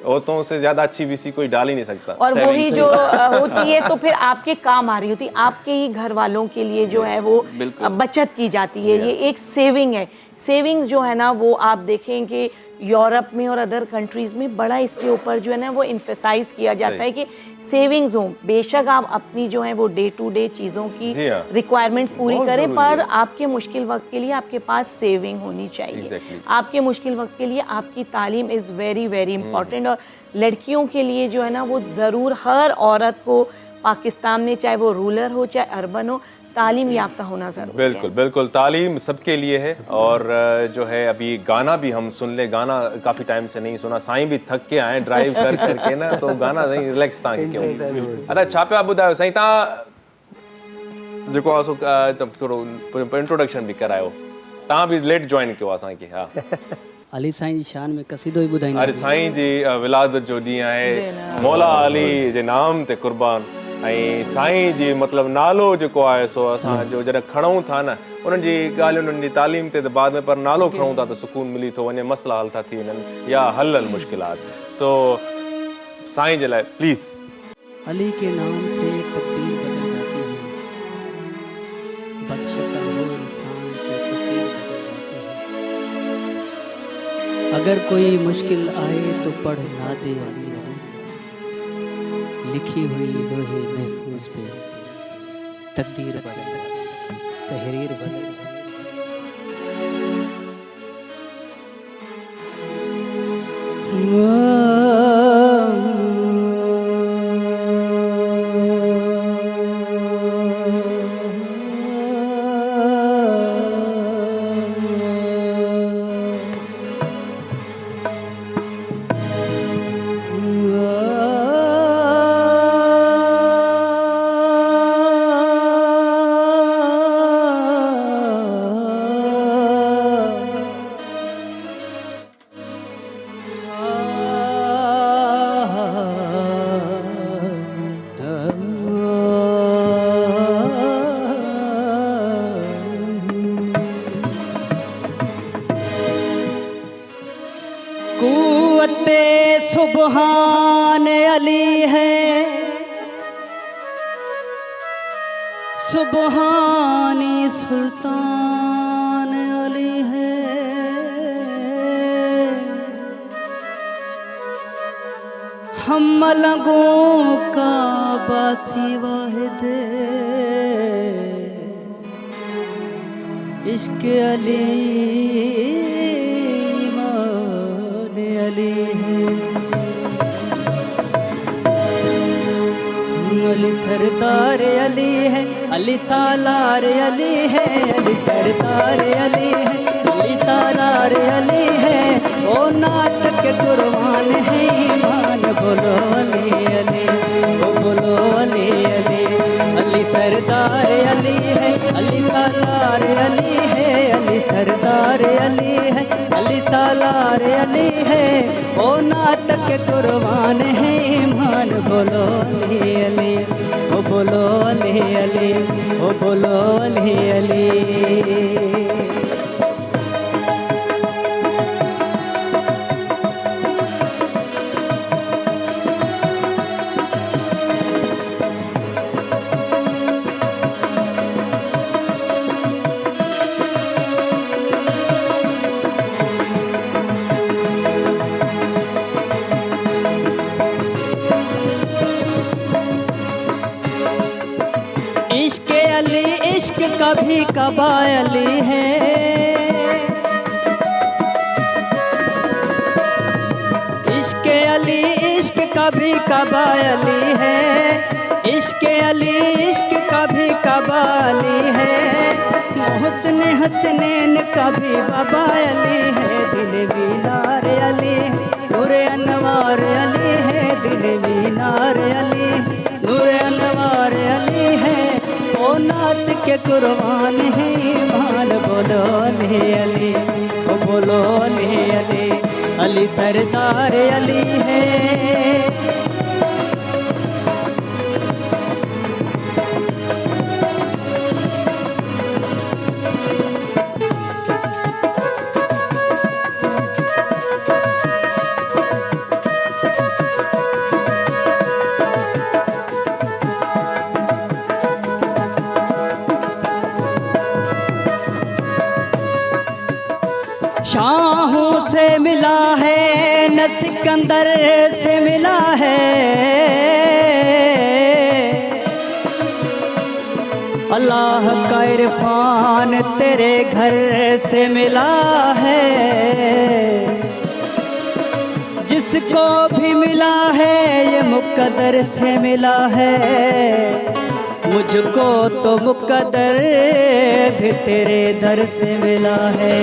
[SPEAKER 2] औरतों से ज्यादा अच्छी वीसी कोई डाल ही नहीं सकता।
[SPEAKER 3] और वही जो होती है तो फिर आपके काम आ रही होती है, आपके ही घर वालों के लिए जो है वो बचत की जाती है। ये एक सेविंग है। सेविंग्स जो है ना वो आप देखेंगे यूरोप में और अदर कंट्रीज में बड़ा इसके ऊपर जो है ना वो इम्फेसाइज किया जाता है कि सेविंग्स हो। बेशक आप अपनी जो है वो डे टू डे चीज़ों की रिक्वायरमेंट्स पूरी करें, पर आपके मुश्किल वक्त के लिए आपके पास सेविंग होनी चाहिए। आपके मुश्किल वक्त के लिए आपकी तालीम इज़ वेरी वेरी इंपॉर्टेंट। और लड़कियों के लिए जो है ना वो ज़रूर हर औरत को पाकिस्तान में, चाहे वो रूरल हो चाहे अर्बन हो, तालीम याफ्ता होना जरूरी है।
[SPEAKER 2] बिल्कुल बिल्कुल, तालीम सबके लिए है। और जो है अभी गाना भी हम सुन ले, गाना काफी टाइम से नहीं सुना। साईं भी थक के आए ड्राइव कर करके ना, तो गाना नहीं रिलैक्स था क्यों। अरे छा पिया ॿुधायो साईं, तव्हां जेको आहे सो थोरो इंट्रोडक्शन भी करायो। तव्हां भी लेट जॉइन कयो असांखे। हा
[SPEAKER 6] अली साईं जी शान में कसीदो ही ॿुधाईंदा।
[SPEAKER 2] अरे साईं जी विलादत जो ॾींहुं आहे, मौला अली जे नाम ते कुर्बान। ऐं साईं जी मतिलबु नालो जेको आहे सो असांजो जॾहिं खणूं था न उन्हनि जी ॻाल्हियुनि, उन्हनि जी तालीम ते त बाद में, पर नालो खणूं था त सुकून मिली थो वञे, मसला हल था थी वञनि या हल मुश्किलात। सो साईं जे लाइ प्लीज़।
[SPEAKER 6] अली के नाम से तकदीर बदल जाती है, बदशक्ल हो इंसान तो तस्वीर बदल जाती है। अगर कोई मुश्किल आए तो पढ़ ना दे अली, लिखी हुई लोहे महफूज पे तकदीर बदल, तहरीर बदल।
[SPEAKER 7] सुबहान अली है, सुबहानी सुल्तान अली है। हम मलंगों का बासी वाहिद इश्क अली मान अली है। अली सरदार अली है, अली सालार अली है, अली सरदार अली है, अली सालार अली है। ओ नात के कुर्बान है ईमान, बोलो अली अली, ओ बोलो अली अली। अली सरदार अली है, अली सालार अली है, अली सरदार अली है, अली सालार अली है। ओ नात के कुर्बान है ईमान, बोलो अली अली, ओ बोलो अली अली, ओ बोलो अली अली। इश्क अली इश्क कभी कबायली है, इश्क अली इश्क कभी कबायली है, इश्क अली इश्क कभी कबाली है। मोहसिन हसनैन कभी बबायली है, दिल बीनार अली नूर अनवार अली है, दिल बीनार अली नूर अनवार अली है। ओ नात के कुर्बान है ईमान, बोलो अली अली, ओ बोलो अली अली। अली सरदार अली है। शाहों से मिला है न सिकंदर से मिला है, अल्लाह का इरफान तेरे घर से मिला है। जिसको भी मिला है ये मुकद्दर से मिला है, मुझको तो मुकद्दर भी तेरे दर से मिला है।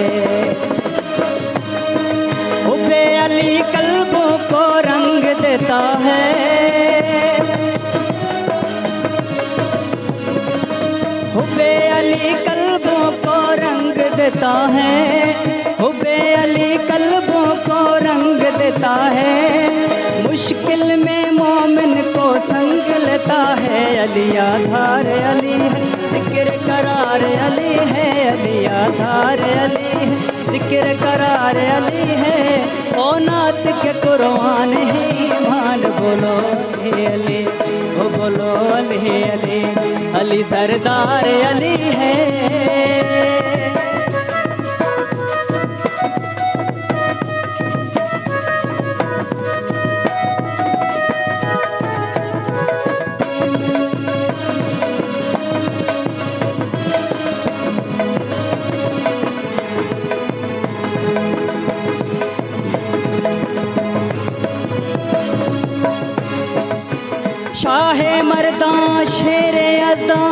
[SPEAKER 7] हुब्बे अली कल्बों को रंग देता है, हुब्बे अली कल्बों को रंग देता है, हुब्बे अली कल्बों को रंग देता है। मुश्किल में मोमिन को संग लेता है, अली आधार अली है, जिक्र करार अली है, अली आधार अली है, जिक्र करार अली है। ओ नात के कुर्बान है ईमान, बोलो अली अली, ओ बोलो अली अली, अली सरदार अली है। शाहे मर्दां शेरे अदा,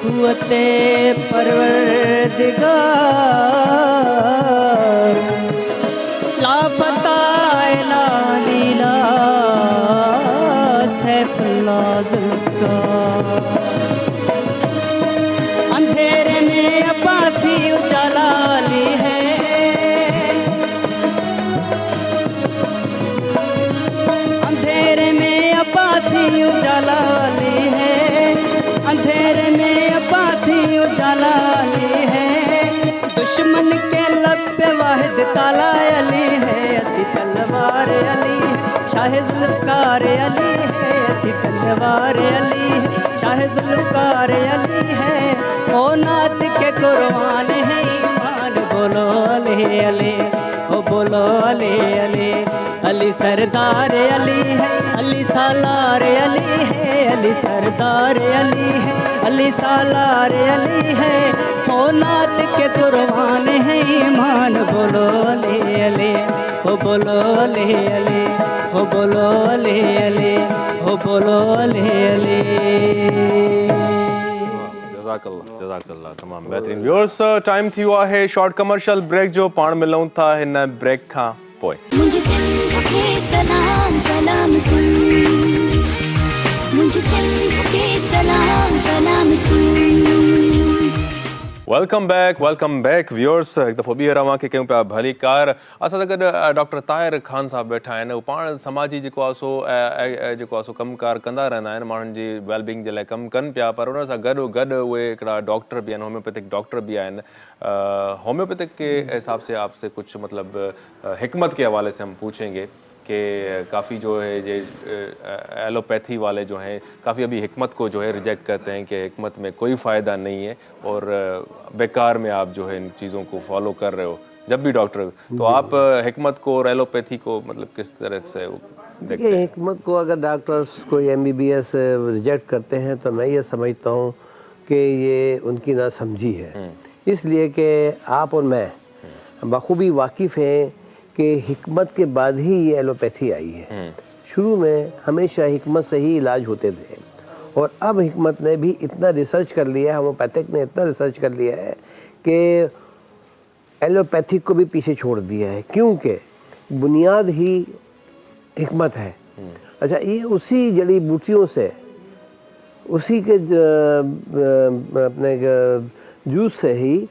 [SPEAKER 7] कुव्वते परवरदिगार, लाफता इला लीला सैफुल्लाह जुल्फ़कार। अंधेरे में अब्बासी उजाला ली है, अब्बासी उजाला ली है, अंधेरे में अब्बासी उजाला ली है। दुश्मन के लब पे वाहिद ताला अली है, ऐसी तलवार अली है, शाह जुल्फ़कार अली है, ऐसी तलवार अली है, शाह जुल्फ़कार अली है। ओ नात के कुर्बान है ईमान, बोलो अली अली, ओ बोलो अली अली, अली सरदार अली है, अली सालार अली है, अली सरदार अली है, अली सालार अली है। ओ नात के कुर्बान है ईमान, बोलो अली अली, ओ बोलो अली अली, ओ बोलो अली अली, ओ बोलो अली अली।
[SPEAKER 2] जज़ाकल्लाह तमाम बेहतरीन। व्यूअर्स टाइम थी हुआ है शॉर्ट कमर्शियल ब्रेक जो पाण मिलूं था हिन ब्रेक खां पोइ।
[SPEAKER 1] मुझे सिंध के सलाम सलाम सुन, मुझे सिंध के सलाम सलाम सुन।
[SPEAKER 2] Welcome back viewers. एक दफ़ो ॿीहर अव्हांखे कयूं पिया भली कार। असां सां गॾु डॉक्टर ताहिर ख़ान साहब वेठा आहिनि। हू पाण समाजी जेको आहे सो कमकार कंदा रहंदा आहिनि, माण्हुनि जी वेलबींग जे लाइ कमु कनि पिया, पर उन सां गॾु उहे हिकिड़ा डॉक्टर बि आहिनि, होम्योपैथिक डॉक्टर भी आहिनि। होम्योपैथिक के हिसाब से आपसे कुछ मतलब हिकमत के हवाले से हम पूछेंगे कि काफ़ी जो है ये एलोपैथी वाले जो हैं काफ़ी अभी हिकमत को जो है रिजेक्ट करते हैं कि हिकमत में कोई फ़ायदा नहीं है और बेकार में आप जो है इन चीज़ों को फॉलो कर रहे हो जब भी डॉक्टर। तो आप हिकमत को और एलोपैथी को मतलब किस तरह से देखते हैं?
[SPEAKER 4] हिकमत को अगर डॉक्टर्स कोई MBBS रिजेक्ट करते हैं तो मैं ये समझता हूँ कि ये उनकी नासमझी है, इसलिए कि आप और मैं बखूबी वाकिफ़ हैं कि हिकमत के बाद ही ये एलोपैथी आई है। शुरू में हमेशा हिकमत से ही इलाज होते थे और अब हिकमत ने भी इतना रिसर्च कर लिया है, होम्योपैथिक ने इतना रिसर्च कर लिया है कि एलोपैथिक को भी पीछे छोड़ दिया है, क्योंकि बुनियाद ही हिकमत है। अच्छा, ये उसी जड़ी बूटियों से, उसी के अपने जूस से ही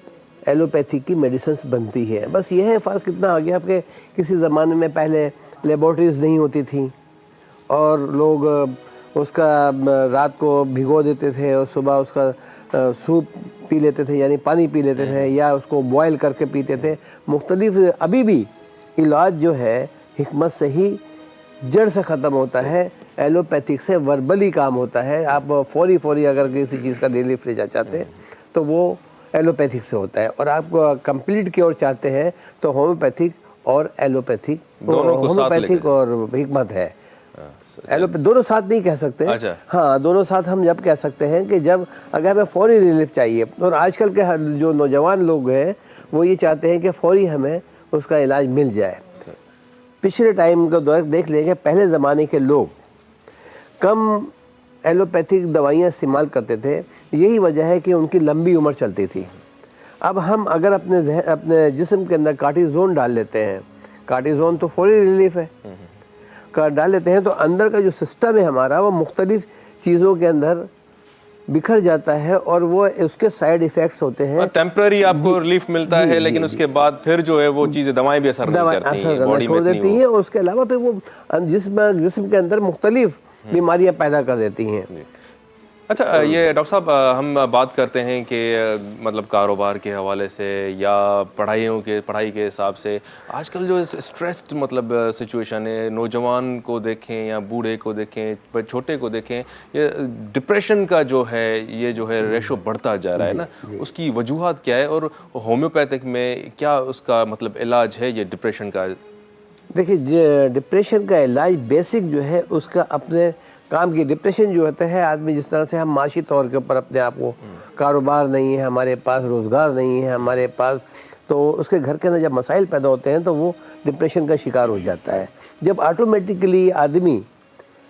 [SPEAKER 4] एलोपैथी की मेडिसिन बनती है। बस यह है फ़र्क कितना आ गया आपके, किसी ज़माने में पहले लेबॉर्ट्रीज़ नहीं होती थी और लोग उसका रात को भिगो देते थे और सुबह उसका सूप पी लेते थे, यानी पानी पी लेते थे, या उसको बॉयल करके पीते थे। मुख्तलिफ अभी भी इलाज जो है हिकमत से ही जड़ से ख़त्म होता है, एलोपैथिक से वर्बली काम होता है। आप फौरी अगर किसी चीज़ का रिलीफ ले चाहते हैं तो वो एलोपैथिक से होता है, और आप कंप्लीट क्योर चाहते हैं तो होम्योपैथिक और एलोपैथिक, होम्योपैथिक और हिकमत है। दोनों साथ नहीं कह सकते।
[SPEAKER 2] अच्छा।
[SPEAKER 4] हाँ, दोनों साथ हम जब कह सकते हैं कि जब अगर हमें फौरी रिलीफ चाहिए, और आजकल के जो नौजवान लोग हैं वो ये चाहते हैं कि फौरी हमें उसका इलाज मिल जाए। पिछले टाइम का दौर देख लेंगे, पहले ज़माने के लोग कम एलोपैथिक दवाइयाँ इस्तेमाल करते थे, यही वजह है कि उनकी लंबी उम्र चलती थी। अब हम अगर अपने जिस्म के अंदर कार्टिज़ोन डाल लेते हैं, कार्टिज़ोन तो फौरी रिलीफ है, डाल लेते हैं तो अंदर का जो सिस्टम है हमारा वो मुख्तलिफ चीज़ों के अंदर बिखर जाता है और वो उसके साइड इफ़ेक्ट्स होते हैं।
[SPEAKER 2] टेम्पररी आपको रिलीफ मिलता है, लेकिन उसके बाद फिर जो है वो चीज़ें दवाएं भी असर करना
[SPEAKER 4] छोड़ देती हैं, और उसके अलावा फिर वो जिस्म के अंदर मुख्तलिफ बीमारियां पैदा कर देती हैं।
[SPEAKER 2] अच्छा, ये डॉक्टर साहब हम बात करते हैं कि मतलब कारोबार के हवाले से या पढ़ाई के हिसाब से आजकल जो स्ट्रेस्ड मतलब सिचुएशन है, नौजवान को देखें या बूढ़े को देखें, छोटे को देखें, ये डिप्रेशन का जो है ये जो है रेशो बढ़ता जा रहा है ना, उसकी वजूहात क्या है और होम्योपैथिक में क्या उसका मतलब इलाज है ये डिप्रेशन का?
[SPEAKER 4] देखिए, डिप्रेशन का इलाज बेसिक जो है उसका अपने काम की, डिप्रेशन जो होता है आदमी जिस तरह से हम माशी तौर के ऊपर अपने आप को, कारोबार नहीं है हमारे पास, रोज़गार नहीं है हमारे पास, तो उसके घर के अंदर जब मसाइल पैदा होते हैं तो वो डिप्रेशन का शिकार हो जाता है। जब ऑटोमेटिकली आदमी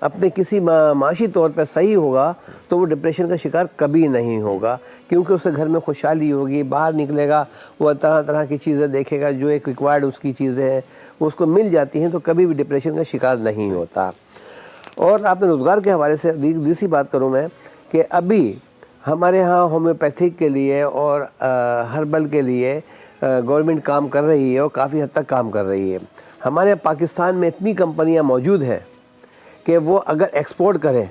[SPEAKER 4] अपने किसी माशी तौर पर सही होगा तो वो डिप्रेशन का शिकार कभी नहीं होगा, क्योंकि उसके घर में खुशहाली होगी, बाहर निकलेगा वो तरह तरह की चीज़ें देखेगा, जो एक रिक्वायर्ड उसकी चीज़ें हैं वो उसको मिल जाती हैं, तो कभी भी डिप्रेशन का शिकार नहीं होता। और आपने रोज़गार के हवाले से दूसरी बात करूँ मैं कि अभी हमारे यहाँ होम्योपैथिक के लिए और हर्बल के लिए गवर्नमेंट काम कर रही है और काफ़ी हद तक काम कर रही है। हमारे पाकिस्तान में इतनी कंपनियाँ मौजूद हैं कि वो अगर एक्सपोर्ट करें,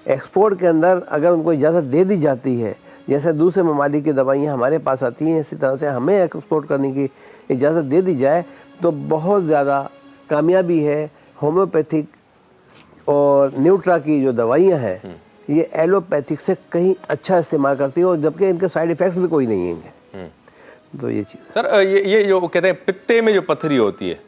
[SPEAKER 4] एक्सपोर्ट के अंदर अगर उनको इजाज़त दे दी जाती है, जैसे दूसरे ममालिक की दवाइयाँ हमारे पास आती हैं, इसी तरह से हमें एक्सपोर्ट करने की इजाज़त दे दी जाए तो बहुत ज़्यादा कामयाबी है। होम्योपैथिक और न्यूट्रा की जो दवाइयाँ हैं ये एलोपैथिक से कहीं अच्छा इस्तेमाल करती है, और जबकि इनके साइड इफ़ेक्ट्स भी कोई नहीं हैं। तो ये चीज़
[SPEAKER 2] सर, ये जो कहते हैं पित्ते में जो पत्थरी होती है,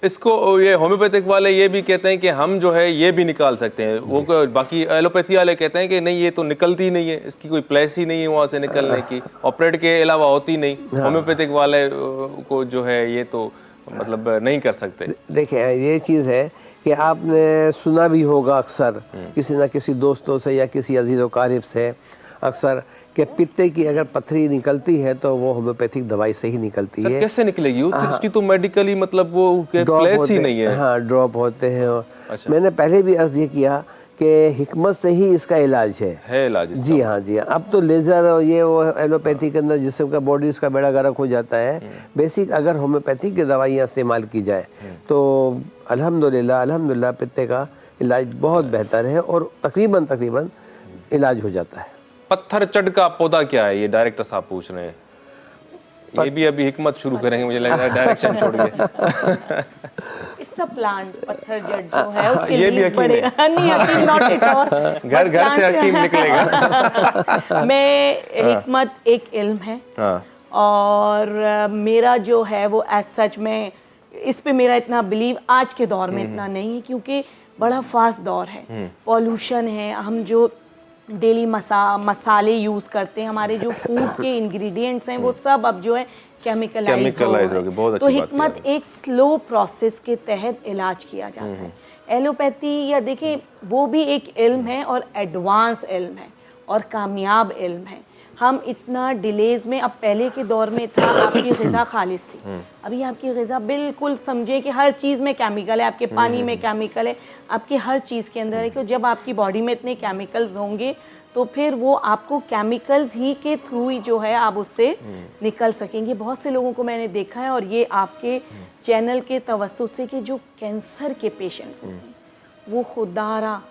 [SPEAKER 2] इसको ये होम्योपैथिक वाले ये भी कहते हैं कि हम जो है ये भी निकाल सकते हैं, वो बाकी एलोपैथी वाले कहते हैं कि नहीं ये तो निकलती नहीं है, इसकी कोई प्लेस ही नहीं है वहाँ से निकलने की, ऑपरेट के अलावा होती नहीं। होम्योपैथिक वाले को जो है ये तो मतलब नहीं कर सकते।
[SPEAKER 4] देखिए, ये चीज़ है कि आपने सुना भी होगा अक्सर किसी न किसी दोस्तों से या किसी अजीज़ व क़रीब से अक्सर कि पित्ते की अगर पथरी निकलती है तो वो होम्योपैथिक दवाई से ही निकलती है।
[SPEAKER 2] कैसे निकलेगी? उसकी तो मेडिकली मतलब वो प्लेस ही नहीं है।
[SPEAKER 4] हाँ, ड्रॉप होते हैं। अच्छा। मैंने पहले भी अर्ज़ ये किया कि हिकमत से ही इसका इलाज है
[SPEAKER 2] इलाज।
[SPEAKER 4] जी हाँ, जी हाँ। अब तो लेज़र और ये वो एलोपैथी के अंदर जिससे का बॉडीज़ का बेड़ा गर्क हो जाता है। बेसिक अगर होम्योपैथी की दवाइयाँ इस्तेमाल की जाए तो अल्हम्दुलिल्लाह पित्ते का इलाज बहुत बेहतर है और तकरीबन इलाज हो जाता है।
[SPEAKER 2] पत्थर चढ़ का पौधा क्या है? ये डायरेक्टर साहब पूछ रहे हैं। ये भी अभी हिकमत शुरू करेंगे, मुझे लग रहा है डायरेक्शन छोड़ के।
[SPEAKER 3] इट्स अ प्लांट, पत्थर जड़ जो है उसके
[SPEAKER 2] ये भी
[SPEAKER 3] लिए बड़े नहीं, हकीम नॉट एट ऑल।
[SPEAKER 2] घर से हकीम निकलेगा।
[SPEAKER 3] मैं हिकमत एक इल्म है और मेरा जो है वो एज सच में इस पे मेरा इतना बिलीव आज के दौर में इतना नहीं है, क्योंकि बड़ा फास्ट दौर है, पॉल्यूशन है, हम जो डेली मसाले यूज़ करते हैं, हमारे जो फूड के इंग्रेडिएंट्स हैं वो सब अब जो है केमिकलाइज हो गए। तो हिकमत एक स्लो प्रोसेस के तहत इलाज किया जाता है। एलोपैथी या देखिए वो भी एक इल्म है और एडवांस इल्म है और कामयाब इल्म है। हम इतना डिलेज में, अब पहले के दौर में था आपकी ग़िज़ा खालिस थी, अभी आपकी ग़िज़ा बिल्कुल समझे कि हर चीज़ में केमिकल है, आपके पानी में केमिकल है, आपकी हर चीज़ के अंदर है। क्योंकि जब आपकी बॉडी में इतने केमिकल्स होंगे तो फिर वो आपको केमिकल्स ही के थ्रू ही जो है आप उससे निकल सकेंगे। बहुत से लोगों को मैंने देखा है, और ये आपके चैनल के तवज्जुह से कि जो कैंसर के पेशेंट्स होते हैं वो खुदारा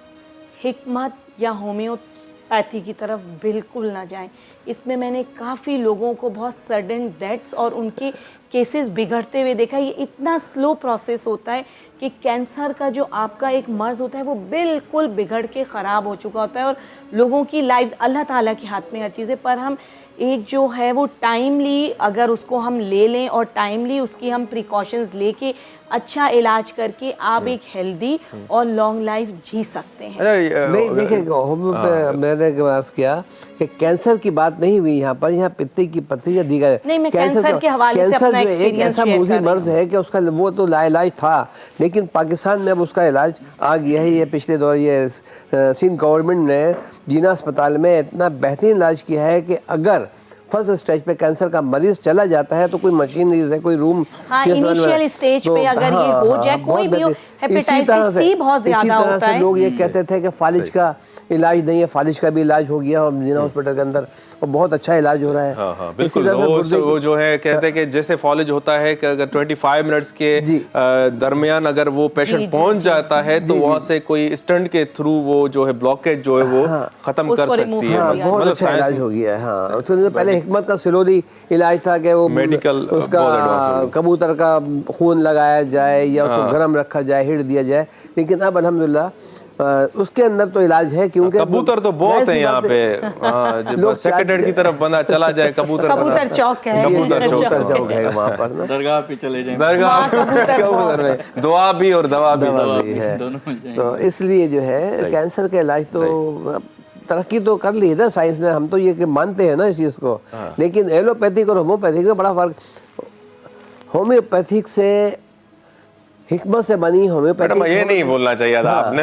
[SPEAKER 3] हिकमत या होम्योपैथी की तरफ बिल्कुल ना जाएं। इसमें मैंने काफ़ी लोगों को बहुत सडन डेथ्स और उनके केसेस बिगड़ते हुए देखा। ये इतना स्लो प्रोसेस होता है कि कैंसर का जो आपका एक मर्ज़ होता है वो बिल्कुल बिगड़ के ख़राब हो चुका होता है, और लोगों की लाइफ अल्लाह ताला के हाथ में हर चीज़ है। पर हम एक जो है वो टाइमली अगर उसको हम ले लें और टाइमली उसकी हम प्रिकॉशंस लेके अच्छा इलाज करके आप एक हेल्दी और लॉन्ग लाइफ जी सकते हैं।
[SPEAKER 4] नहीं देखिए, मैंने अर्ज किया कि कैंसर की बात नहीं हुई यहाँ पर, यहाँ पित्ते की पत्थरी या दीगर
[SPEAKER 3] नहीं, मैं कैंसर के हवाले से अपना
[SPEAKER 4] एक
[SPEAKER 3] एक्सपीरियंस
[SPEAKER 4] ऐसा
[SPEAKER 3] शेयर
[SPEAKER 4] मूजी
[SPEAKER 3] कर रही
[SPEAKER 4] मर्ज है कि उसका वो तो लाइलाज था, लेकिन पाकिस्तान में अब उसका इलाज आ गया है। ये पिछले दौर ये सिंध गवर्नमेंट ने जीना अस्पताल में इतना बेहतरीन इलाज किया है कि अगर फर्स्ट स्टेज पे कैंसर का मरीज चला जाता है तो कोई मशीनरीज है, कोई रूम,
[SPEAKER 3] हाँ, इनिशियल स्टेज पे अगर ये हो जाए, कोई भी हो, हेपेटाइटिस सी बहुत ज्यादा होता है।
[SPEAKER 4] लोग ये कहते थे कि फालिज का इलाज नहीं है, फालिज का भी इलाज हो गया और जिना हॉस्पिटल के अंदर और बहुत अच्छा इलाज हो रहा है।
[SPEAKER 2] हाँ हाँ बिल्कुल। वो जो है कहते हैं कि जैसे फॉलिज होता है कि अगर 25 मिनट्स के दरमियान अगर वो पेशेंट पहुंच जाता है तो वहाँ से कोई स्टंट के थ्रू वो जो है ब्लॉकेज जो है वो खत्म कर सकती है।
[SPEAKER 4] बहुत अच्छा इलाज हो गया है। हाँ, तो पहले हिकमत का सिलोरी इलाज था कि वो
[SPEAKER 2] मेडिकल
[SPEAKER 4] उसका कबूतर का खून लगाया जाए या उसको गर्म रखा जाए, हिट दिया जाए, लेकिन अब अल्हम्दुलिल्लाह उसके अंदर तो इलाज है, क्योंकि
[SPEAKER 2] कबूतर तो बहुत है यहाँ पे। जब सेक्रेटरी की तरफ बंदा चला जाए
[SPEAKER 3] कबूतर चौक है,
[SPEAKER 4] कबूतर चौक है वहाँ पर ना,
[SPEAKER 5] दरगाह पे चले जाएं,
[SPEAKER 2] दरगाह कबूतर में दुआ भी और दवा भी
[SPEAKER 4] है।
[SPEAKER 5] दोनों
[SPEAKER 4] तो इसलिए जो है कैंसर का इलाज तो तरक्की तो कर ली है ना साइंस ने, हम तो ये कि मानते हैं ना इस चीज़ को, लेकिन एलोपैथिक और होम्योपैथिक में बड़ा फर्क। होम्योपैथिक से हिकमत से बनी होम्योपैथिक,
[SPEAKER 2] ये नहीं बोलना चाहिए था आपने।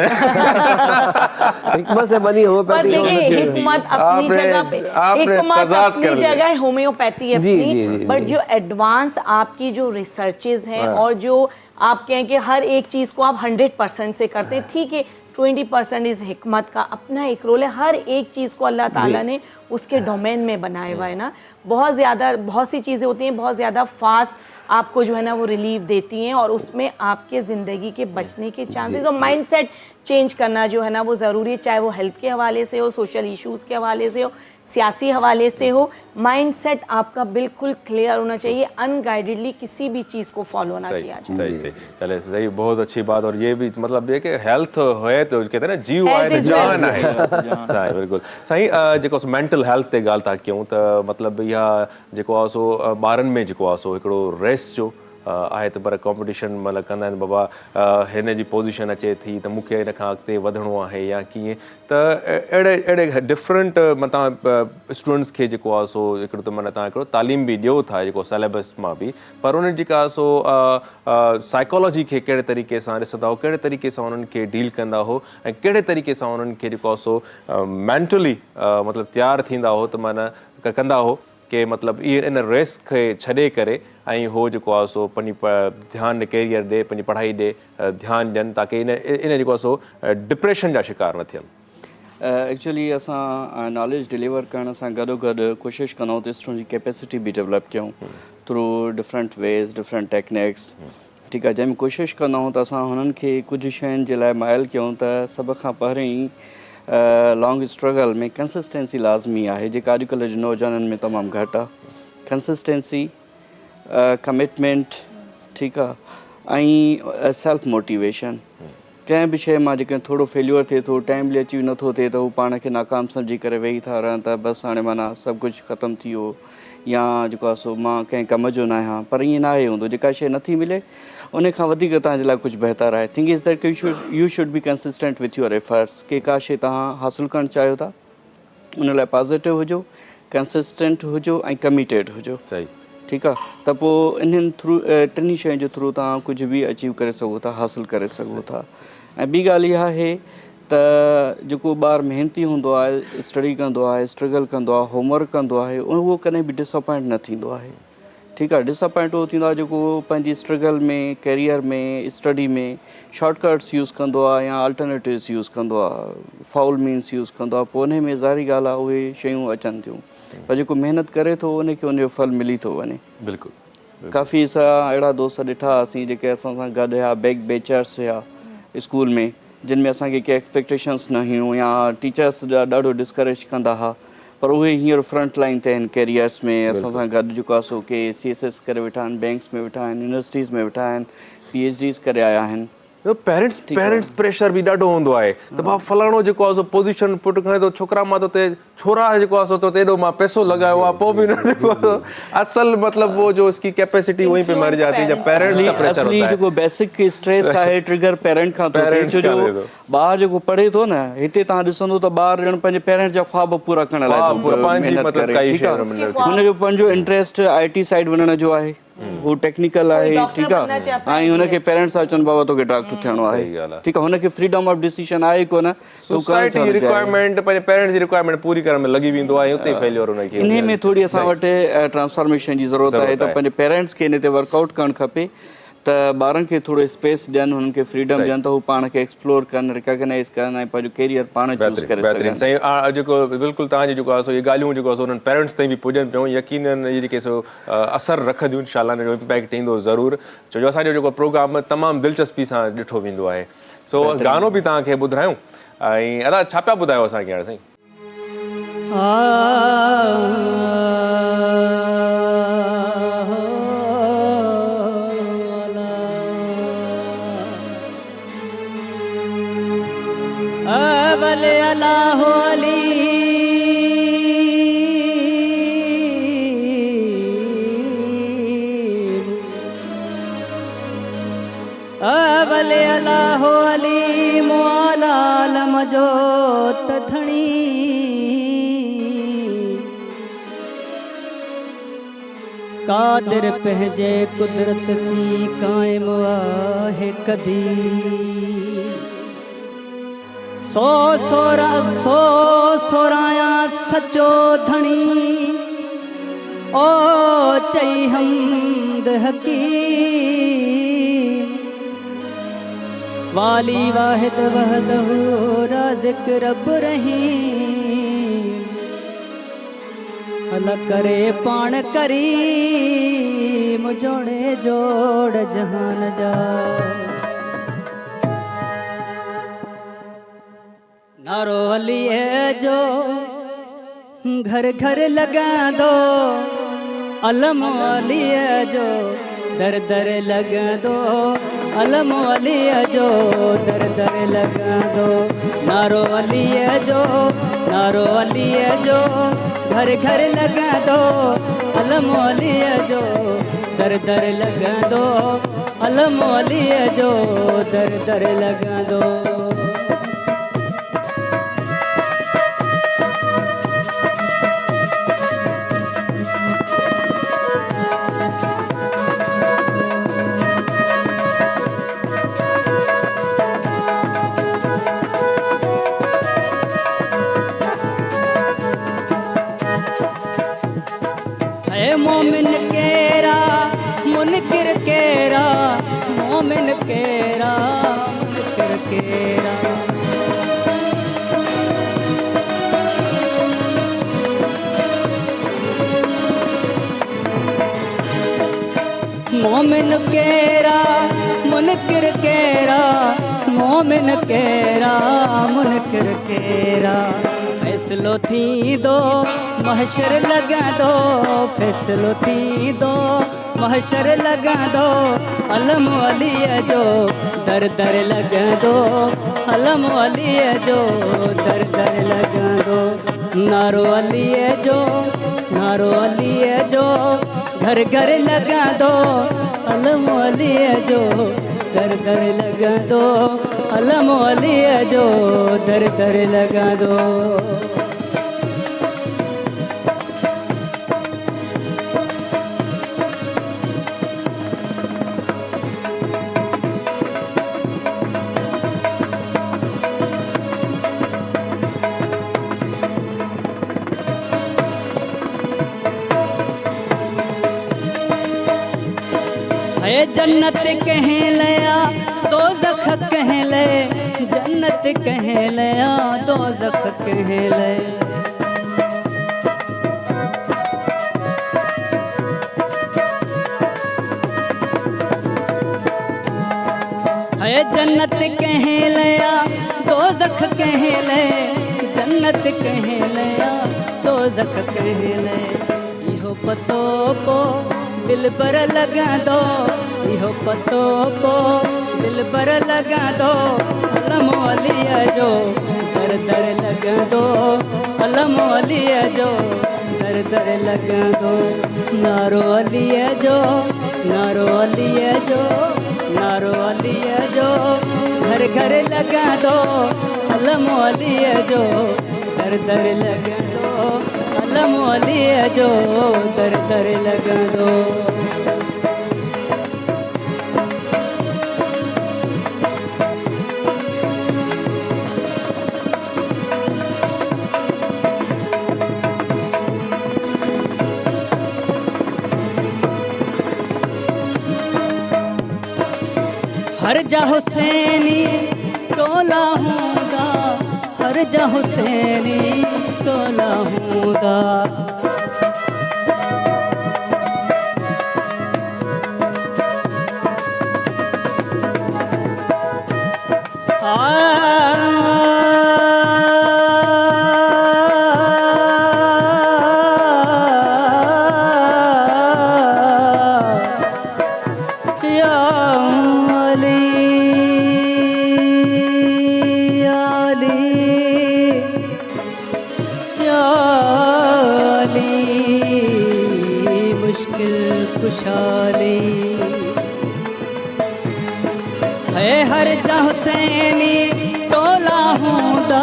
[SPEAKER 4] हिकमत से बनी होम्योपैथिक,
[SPEAKER 3] हिकमत अपनी जगह पे, हिकमत अपनी जगह होम्योपैथी अपनी, बट जो एडवांस आपकी जो रिसर्चेज हैं और जो आप कहें कि हर एक चीज़ को आप 100% से करते हैं, ठीक है, 20% इस हिकमत का अपना एक रोल है। हर एक चीज़ को अल्लाह ताला ने उसके डोमेन में बनाया हुआ है ना। बहुत सी चीज़ें होती हैं बहुत ज़्यादा फास्ट आपको जो है ना वो रिलीफ देती हैं, और उसमें आपके ज़िंदगी के बचने के चांसेस और माइंडसेट चेंज करना जो है ना वो ज़रूरी है, चाहे वो हेल्थ के हवाले से हो, सोशल इश्यूज़ के हवाले से हो, सियासी हवाले से हो। माइंडसेट आपका बिल्कुल क्लियर होना चाहिए, अनगाइडेडली किसी भी चीज़ को फॉलो ना किया जाए।
[SPEAKER 2] सही चले, सही, बहुत अच्छी बात। और ये भी मतलब ये कि हेल्थ है तो कहते हैं ना जीव आहे तो जान आहे। सही, बिल्कुल सही। जेको मेंटल हेल्थ ते ॻाल्हि था कयूं त मतलब इहा जेको आहे सो ॿारनि में जेको आहे सो हिकिड़ो रेस जो आहे त पर कॉम्पिटिशन मतलब कंदा आहिनि बाबा हिन जी पोजीशन अचे थी त मूंखे हिन खां अॻिते वधिणो आहे या कीअं, त अहिड़े डिफरेंट मतिलबु स्टूडेंट्स खे जेको आहे सो हिकिड़ो त माना तव्हां हिकिड़ो तालीम बि ॾियो था जेको सिलेबस मां बि, पर उन जेका सो साइकोलॉजी खे कहिड़े तरीक़े सां ॾिसंदा हो, कहिड़े तरीक़े सां उन्हनि खे डील कंदा हो, ऐं कहिड़े तरीक़े सां उन्हनि खे जेको आहे सो मेंटली मतिलबु तयारु थींदा हो त माना कंदा हो कि मतिलबु इहे इन रेस खे छॾे करे ऐं हो जेको आहे सो पंहिंजी ध्यानु कैरियर ॾे, पंहिंजी पढ़ाई ॾे ध्यानु ॾियनि ताकी इन जेको आहे सो डिप्रेशन जा शिकार न थियनि।
[SPEAKER 5] एक्चुअली असां नॉलेज डिलीवर करण सां गॾोगॾु कोशिशि कंदा आहियूं त स्टूडेंट जी कैपेसिटी बि डेवलप कयूं through different ways, different techniques, ठीकु आहे, जंहिंमें कोशिशि कंदा आहियूं त असां हुननि खे कुझु शयुनि जे लाइ माइल कयूं त सभ खां पहिरीं लॉन्ग स्ट्रगल में कंसिस्टेंसी लाज़मी आहे, जेका अॼुकल्ह जे नौजवाननि में तमामु घटि आहे। कंसिस्टेंसी, कमिटमेंट, ठीकु आहे, ऐं सेल्फ मोटिवेशन। कंहिं बि शइ मां जेके थोरो फेल्यूर थिए थो, टाइमली अचीव नथो थिए त हू पाण खे नाकाम सम्झी करे वेही था रहनि त बसि हाणे माना सभु कुझु ख़तमु थी वियो, या जेको आहे सो मां कंहिं कम जो न आहियां, पर ईअं न आहे हूंदो। जेका शइ नथी मिले उन खां वधीक तव्हांजे लाइ कुझु बहितर आहे। Think is that U should be consistent with your efforts, के का शइ तव्हां हासिलु करणु चाहियो था उन लाइ पॉज़िटिव हुजो, कंसिस्टेंट हुजो ऐं कमिटेड हुजो।
[SPEAKER 2] सही,
[SPEAKER 5] ठीकु आहे, त पोइ इन्हनि थ्रू टिनी शयुनि जे थ्रू तव्हां कुझु बि अचीव करे सघो था, हासिलु करे सघो था। ऐं ॿी ॻाल्हि इहा आहे त जेको ॿारु महिनती हूंदो आहे, स्टडी कंदो आहे, स्ट्रगल कंदो आहे, होमवर्क कंदो आहे, उहो कॾहिं बि डिसअपॉइंट न थींदो आहे। ठीक है। डिसअपॉइंट वो थींदो आहे जेको पंहिंजी स्ट्रगल में, कैरियर में, स्टडी में शॉर्टकट्स यूज़ कंदो आहे या अल्टरनेटिव्स यूज़ कंदो आहे, फाउल मीन्स यूज़ कंदो आहे, पोइ उन में ज़ाहिरी ॻाल्हि आहे उहे शयूं अचनि थियूं, पर जेको महिनत करे थो उनखे उनजो फल मिली थो वञे।
[SPEAKER 2] बिल्कुलु।
[SPEAKER 5] काफ़ी असां अहिड़ा दोस्त ॾिठा असीं जेके असां सां गॾु हुआ, बैक बेचर्स हुआ स्कूल में, जिन में असांखे के एक्सपेक्टेशंस न हुयूं या टीचर्स ॾाढो डिस्करेज कंदा हुआ, पर उहे हींअर फ्रंट लाइन ते आहिनि कैरियर्स में, असां सां गॾु जेको आहे सो के CSS करे वेठा आहिनि, बैंक्स में वेठा आहिनि, यूनिवर्सिटीज़ में वेठा आहिनि, PhDs करे आया आहिनि।
[SPEAKER 2] पेरेंट्स प्रेशर बि ॾाढो हूंदो आहे त भाउ फलाणो जेको आहे सो पोज़ीशन पुटु खणे थो, छोकिरा मां तो ते छोरा जेको आहे सो तो तेॾो मां पैसो लॻायो आहे, पोइ बि न असल मतिलबु वो जो उसकी कैपेसिटी वहीं पे मर जाती है जब पेरेंट्स का प्रेशर
[SPEAKER 5] असली
[SPEAKER 2] होता है।
[SPEAKER 5] जेको बेसिक स्ट्रेस आहे ट्रिगर पेरेंट खां थो थिए, छो जो ॿार जेको पढ़े थो न, हिते तव्हां ॾिसंदो त ॿार ॼण पंहिंजे पेरेंट्स जा ख्वाब पूरा करण लाइ थो महिनत करे, ठीकु आहे। हुनजो पंहिंजो इंट्रस्ट IT साइड वञण जो आहे, वो टेक्निकल आहे, ठीकु आहे, ऐं हुनखे पेरेंट्स अचनि बाबा तोखे डॉक्टर थियणो आहे, ठीकु आहे, हुनखे फ्रीडम ऑफ डिसीजन आहे कोन,
[SPEAKER 2] सोसाइटी जी रिक्वायरमेंट पंहिंजे पेरेंट्स जी रिक्वायरमेंट पूरी करण में लॻी वेंदो आहे, उते फेलियर हुनखे
[SPEAKER 5] इन में थोड़ी असां वटि ट्रांसफॉर्मेशन जी ज़रूरत आहे, त पंहिंजे पेरेंट्स खे इन ते वर्कआउट करणु खपे त ॿारनि खे थोरो स्पेस ॾियनि, हुननि खे फ्रीडम ॾियनि त हू पाण खे एक्सप्लोर कनि, रिकॉग्नाइज़ कनि ऐं पंहिंजो कैरियर पाण चूज़ करे सघनि।
[SPEAKER 2] साईं जेको बिल्कुलु तव्हांजी जेको आहे सो इहे ॻाल्हियूं जेको आहे सो उन्हनि पेरेंट्स ताईं बि पुॼनि पियूं, यकीनन इहे जेके सो असरु रखंदियूं, इंशाअल्लाह हिन जो इम्पैक्ट ईंदो ज़रूरु, छो जो असांजो जेको प्रोग्राम तमामु दिलचस्पी सां ॾिठो वेंदो आहे। सो गानो बि तव्हांखे ॿुधायूं ऐं अदा छा पिया ॿुधायो असांखे हाणे साईं?
[SPEAKER 7] जो तथणी कादिर पंहिंजे कुदरत सी कायम आहे कदी, सो सोराया सचो धणी ओ चई हमद हकीम, वाली वाहिद वहदहू राज़िक रब रहीम, अला करे पाण करीम जोड़े जोड़ जहान जा। नारो अलीअ जो घर घर लॻा दो, अलम अलीअ जो दर दर लॻा दो, अलम अलीअ जो दर दर लॻा दो। नारो अलीअ जो, नारो अलीअ जो घर घर लॻा दो, अलम अलीअ जो दर दर लॻा दो, अलम अलीअ जो दर दर लॻा दो। मोमिन केरा मुनकिर केरा, मोमिन केरा मुनकिर केरा, मोमिन केरा मुनकिर केरा, मोमिन केरा मुनकिर केरा, फैसलो थी दो महशर लगा दो, फैसलो थी दो महशर लगा दो, अलम अलीअ जो दर दर लगा दो, अलम अलीअ जो दर दर लगा दो। नारो अलीअ जो, नारो अलीअ जो घर घर लगा दो, अलम अलीअ जो दर दर लगा दो, अलम अलीअ जो दर दर लगा दो। है जन्नत कह लिया दोज़ख कह ले, जन्नत कह लिया दोज़ख कह ले। है जन्नत कह लिया दोज़ख कह ले, जन्नत कह लिया दोज़ख कह ले। इहो पतो पो दिल पर लगा दो, इहो पतो पो दिल पर लगा दो, अलम अलीअ जो दर दर लगा दो, अलम अलीअ जो दर दर लगा दो। नारो अलीअ जो, नारो अलीअ जो, नारो अलीअ जो घर घर लगा दो, अलम अलीअ जो दर दर लगा दो, अलम अलीअ जो दर दर लगा दो। हर जा हुसैनी टोला हूंदा, हर जा हुसैनी टोला हूंदा। हर जा हुसैनी टोला हूंदा,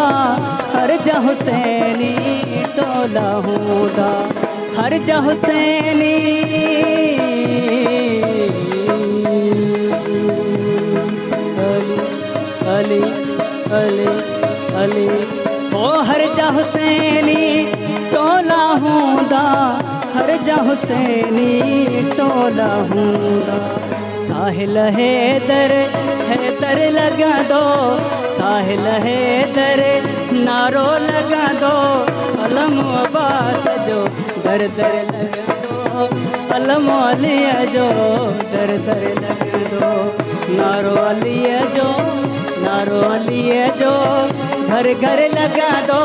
[SPEAKER 7] हर जा हुसैनी टोला हूंदा, हर जा हुसैनी अली अली अली ओ हर जा हुसैनी टोला हूंदा, हर जा हुसैनी टोला हूंदा। साहिल हैदर हैदर लगा दो, साहिल हैदर नारो लगा दो, अलम अब्बास जो दर दर लगा दो, अलम अलीअ जो दर दर लगा दो। नारो अलीअ जो, नारो अलीअ जो घर घर लगा दो,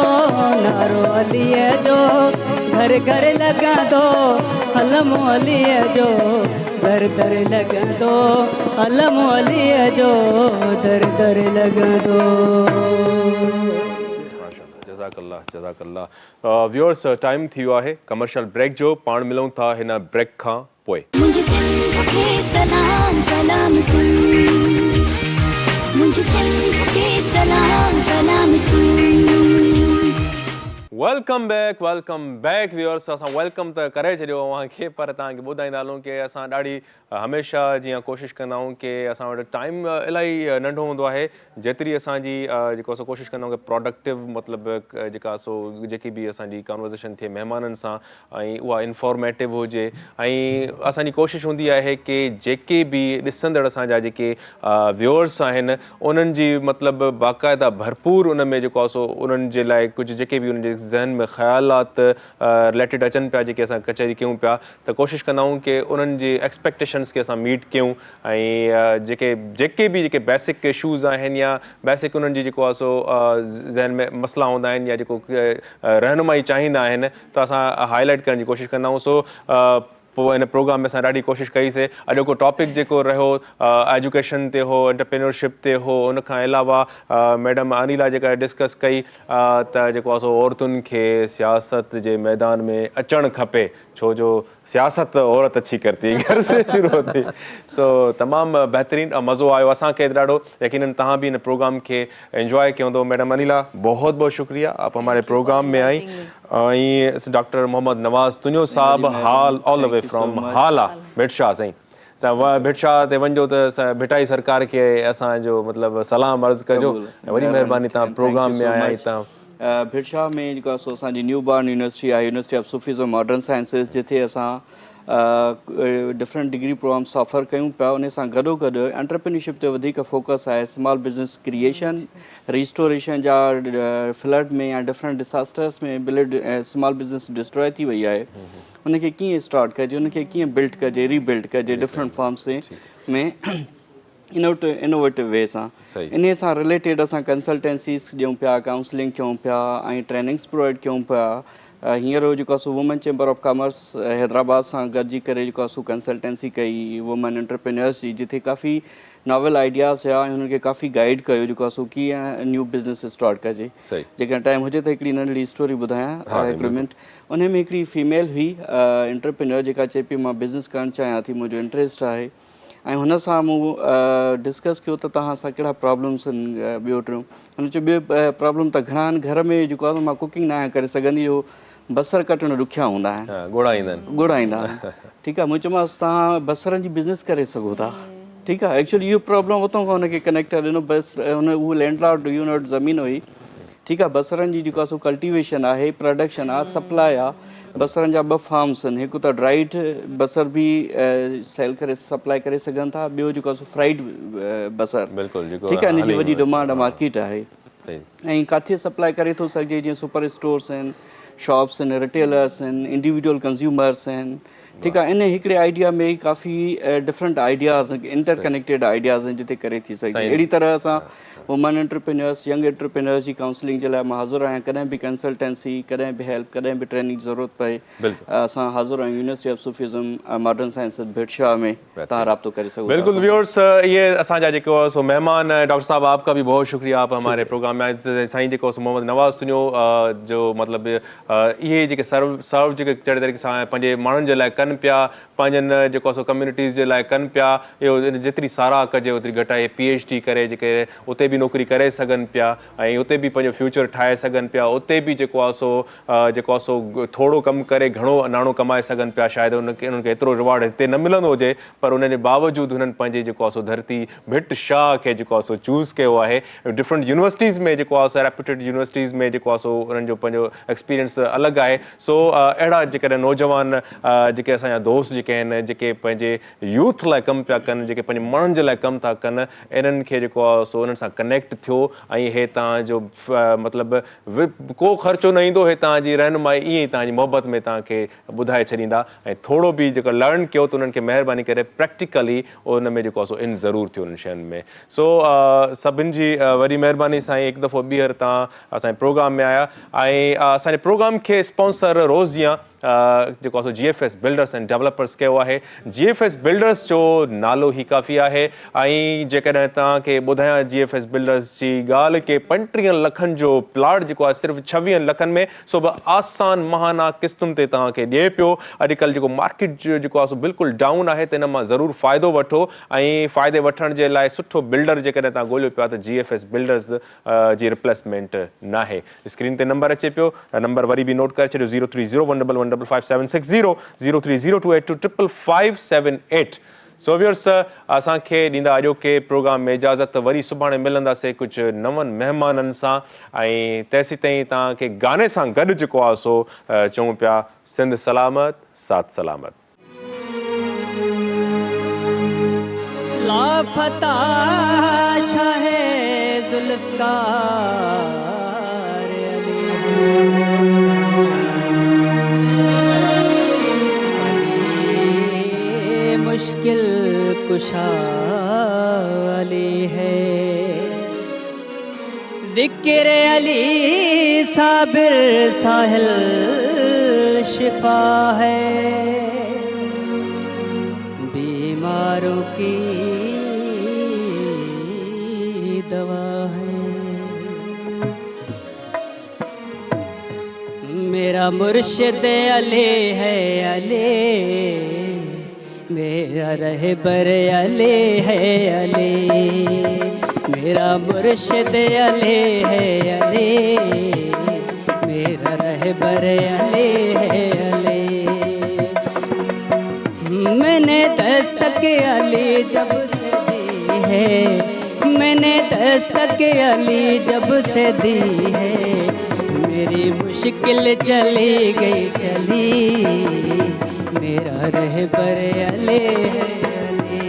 [SPEAKER 7] नारो अलीअ जो घर घर लगा दो, अलम अलीअ जो दर दर लगा दो, अलम अलीअ जो दर दर लगा दो।
[SPEAKER 2] जज़ाकल्लाह जज़ाकल्लाह। व्यूअर्स टाइम थी वियो आहे कमर्शियल ब्रेक जो, पाण मिलूं था हिन ब्रेक खां पोइ।
[SPEAKER 1] मुझे सिंध के सलाम सलाम सुन, मुझे सिंध के सलाम सलाम सुन।
[SPEAKER 2] Welcome back viewers. असां वेलकम त करे छॾियो अव्हांखे, पर तव्हांखे ॿुधाईंदा हलूं कि असां ॾाढी हमेशह जीअं कोशिशि कंदा आहियूं कि असां वटि टाइम इलाही नंढो हूंदो आहे, जेतिरी असांजी जेको असां कोशिशि कंदा आहियूं कि प्रोडक्टिव मतिलबु जेका जेकी बि असांजी कॉन्वर्सेशन थिए महिमाननि सां ऐं उहा इंफॉर्मेटिव हुजे। ऐं असांजी कोशिशि हूंदी आहे कि जेके बि ॾिसंदड़ असांजा जेके व्यूअर्स आहिनि उन्हनि जी मतिलबु बाक़ाइदा भरपूर उन में जेको आहे सो उन्हनि जे लाइ कुझु जेके बि उन्हनि जे ज़हन में ख़्यालात रिलेटेड अचनि पिया, जेके असां कचहरी कयूं पिया, त कोशिशि कंदा आहियूं कि उन्हनि जी एक्सपेक्टेशन्स खे असां मीट कयूं ऐं जेके बि जेके बेसिक इशूज़ आहिनि या बेसिक उन्हनि जी जेको आहे सो ज़हन में मसइला हूंदा आहिनि या जेको रहनुमाई चाहींदा आहिनि त असां हाईलाइट करण जी कोशिशि कंदा आहियूं। सो पोइ हिन प्रोग्राम में असां ॾाढी कोशिशि कईसीं। अॼोको टॉपिक जेको रहियो एजुकेशन ते हो, एंटरप्रेन्योरशिप ते हो, उनखां अलावा मैडम अनिला जेका डिस्कस कई त जेको आहे सो औरतुनि खे सियासत जे मैदान में अचणु खपे, छो जो सियासत औरत अच्छी करती है, घर से शुरू होती। सो तमामु बहितरीनु मज़ो आयो असांखे ॾाढो, यकीनन तव्हां भी इन प्रोग्राम के एंजॉय कयो हूंदो। मैडम अनिला बहुत बहुत शुक्रिया, आप हमारे प्रोग्राम में आई। डॉक्टर मोहम्मद नवाज़ तुनियो साहब हाल all the way from Hala Bhitshah साईं, भिटशाह ते वञो त भिटाई सरकार के असांजो मतिलबु सलाम अर्ज़ु कजो, वॾी महिरबानी तव्हां प्रोग्राम में आया आहियो। तव्हां
[SPEAKER 5] भिटशाह में जेको असांजी न्यू बॉर्न यूनिवर्सिटी आहे, university of Sufis and modern sciences, जिथे असां डिफरेंट डिग्री प्रोग्राम्स ऑफर कयूं पिया। उन सां गॾोगॾु एंटरप्रेन्योरशिप ते वधीक फोकस आहे। स्मॉल बिज़नेस क्रिएशन, रिस्टोरेशन जा फ्लड में या डिफरेंट डिसास्टर्स में स्मॉल बिज़नेस डिस्ट्रॉय थी वई आहे, उनखे कीअं स्टार्ट कजे, उनखे कीअं बिल्ड कजे, रीबिल्ड कजे डिफरेंट फॉर्म्स में इनोवेटिव वे सां। इन सां रिलेटेड असां कंसल्टेंसीज़ ॾियूं पिया, काउंसलिंग कयूं पिया ऐं ट्रेनिंग्स प्रोवाइड कयूं पिया। हींअर जेको आहे सो women chamber of commerce Hyderabad सां गॾिजी करे जेको आहे सो कंसल्टेंसी कई वुमेन एंटरप्रेन्योर्स जी, जिथे काफ़ी नॉवल आइडियाज़ हुआ ऐं हुननि खे काफ़ी गाइड कयो जेको आहे सो कीअं न्यू बिज़नेस स्टार्ट कजे। जेकॾहिं टाइम हुजे त हिकिड़ी नंढड़ी स्टोरी ॿुधायां हिकिड़ो मिनट। उन में हिकिड़ी फीमेल हुई एंटरप्रेन्योर जेका चए पई मां बिज़नेस करणु चाहियां थी, मुंहिंजो इंट्रस्ट आहे, ऐं हुन सां मूं डिस्कस कयो त तव्हां सां कहिड़ा प्रॉब्लम्स आहिनि ॿियो टियों। हुन चयो ॿियो प्रॉब्लम त घणा आहिनि, घर में जेको आहे मां कुकिंग न आहियां करे सघंदी, इहो बसर कटणु ॾुखिया हूंदा आहिनि, गुड़ ईंदा आहिनि। ठीकु आहे, मूं चयोमांसि तव्हां बसरनि जी बिज़नेस करे सघो था। ठीकु आहे, एक्चुअली इहो प्रॉब्लम उतां खां हुनखे कनेक्ट ॾिनो। बस हुन उहो लैंडलॉर्ड यूनिट ज़मीन हुई। ठीकु आहे, बसरनि जी जेको आहे सो कल्टिवेशन आहे, प्रोडक्शन आहे, सप्लाई आहे। बसरनि जा 2 फार्म्स आहिनि, हिकु त ड्राइड बसर बि सेल करे सप्लाई करे सघनि था, ॿियो जेको आहे सो फ्राइड बसर। ठीकु आहे, इन जी वॾी डिमांड मार्केट आहे। ऐं किथे सप्लाई करे थो सघिजे, जीअं सुपर स्टोर्स आहिनि, शॉप्स आहिनि, रिटेलर्स आहिनि, इंडिविजुअल कंज़्यूमर्स आहिनि। ठीकु आहे, इन हिकिड़े आइडिया में काफ़ी डिफरेंट आइडियाज़, इंटरकनेक्टेड आइडियाज़ आहिनि जिते करे थी सघे। अहिड़ी तरह असां वुमेन एंटरप्रेन्योर्स, यंग एंटरप्रेन्योर्स जी काउंसलिंग जे लाइ मां हाज़ुर आहियां। कॾहिं बि कंसल्टेंसी, कॾहिं बि हेल्प, कॾहिं बि ट्रेनिंग जी ज़रूरत पए, असां हाज़ुर आहियूं। University of Sufism modern science Bhitshah में तव्हां राब्तो करे सघो।
[SPEAKER 2] बिल्कुल व्यूअर्स, ये असांजा जेको सो मेहमान डॉक्टर साहब, आपका भी बहुत शुक्रिया, आप हमारे प्रोग्राम में साईं जेको सो मोहम्मद नवाज़ तुंहिंजो जो मतिलबु इहे जेके सर्व जेके जहिड़े तरीक़े सां पंहिंजे माण्हुनि जे लाइ कनि पिया, पंहिंजनि जेको सो कम्युनिटीज़ जे लाइ कनि पिया, इहो जेतिरी साराह कजे ओतिरी घटि आहे। PhD करे जेके उते बि नौकिरी करे सघनि पिया ऐं उते बि पंहिंजो फ्यूचर ठाहे सघनि पिया, उते बि जेको आहे सो थोरो कमु करे घणो नाणो कमाए सघनि पिया। शायदि उन्हनि खे एतिरो रिवार्ड हिते न मिलंदो हुजे, पर उन जे बावजूदि हुननि पंहिंजे जेको आहे सो धरती भिट शाह खे जेको आहे सो चूज़ कयो आहे। डिफरेंट यूनिवर्सिटीज़ में जेको आहे सो रेप्यूटेड यूनिवर्सिटीज़ में जेको आहे सो उन्हनि जो पंहिंजो एक्सपीरियंस अलॻि आहे। सो अहिड़ा जेकॾहिं नौजवान जेके असांजा दोस्त जेके आहिनि, जेके पंहिंजे यूथ लाइ कमु पिया कनि, जेके पंहिंजे माण्हुनि जे लाइ कमु था कनि, इन्हनि खे जेको आहे सो उन्हनि सां कनेक्ट थियो ऐं हे तव्हांजो मतिलबु को ख़र्चो न ईंदो, हे तव्हांजी रहनुमाई ईअं ई तव्हांजी मोहबत में तव्हांखे ॿुधाए छॾींदा ऐं थोरो बि जेको लर्न कयो त उन्हनि खे महिरबानी करे प्रैक्टिकली उन में जेको आहे सो इन ज़रूरु थियो उन्हनि शयुनि में। सो सभिनि जी वॾी महिरबानी साईं, हिकु दफ़ो ॿीहर तव्हां असांजे प्रोग्राम में आया ऐं असांजे प्रोग्राम खे स्पॉन्सर रोज़िया जेको आहे सो GFS बिल्डर्स एंड डेवलपर्स कयो आहे। GFS बिल्डर्स जो नालो ई काफ़ी आहे ऐं जेकॾहिं तव्हांखे ॿुधायां GFS बिल्डर्स जी ॻाल्हि के 35 लखनि जो प्लाट जेको आहे सिर्फ़ु 26 लखनि में सो बि आसान महाना क़िस्तुनि ते तव्हांखे ॾिए पियो। अॼुकल्ह जेको मार्केट जेको आहे सो बिल्कुलु डाउन आहे, त इन मां ज़रूरु फ़ाइदो वठो ऐं फ़ाइदे वठण जे लाइ सुठो बिल्डर जेकॾहिं तव्हां ॻोल्हियो पिया त GFS बिल्डर्स जी रिप्लेसमेंट न आहे। स्क्रीन ते नंबर अचे पियो, नंबर वरी बि नोट करे छॾियो 0301115760 0302825578। सो व्यूअर्स, असांखे ॾींदा अॼोके प्रोग्राम में इजाज़त, वरी सुभाणे मिलंदासीं कुझु नवनि महिमाननि सां ऐं तेसीं ताईं तव्हांखे गाने सां गॾु जेको आहे सो चऊं पिया सिंध सलामत साथ सलामत।
[SPEAKER 7] लापता शाहे जुल्फ़कार अली मुश्किल कुशा अली है, ज़िक्र अली साबिर साहिल शिफा है, बीमारों की दवा है। मेरा मुर्शिद अली है अली, मेरा रहबर अली है अली, मेरा मुर्शिद अली है अली, मेरा रहबर अली है अली। मैंने दस्तक अली जब से दी है, मैंने दस्तक अली जब से दी है, मेरी मुश्किल चली गई चली, मेरा रहबर अले है अले,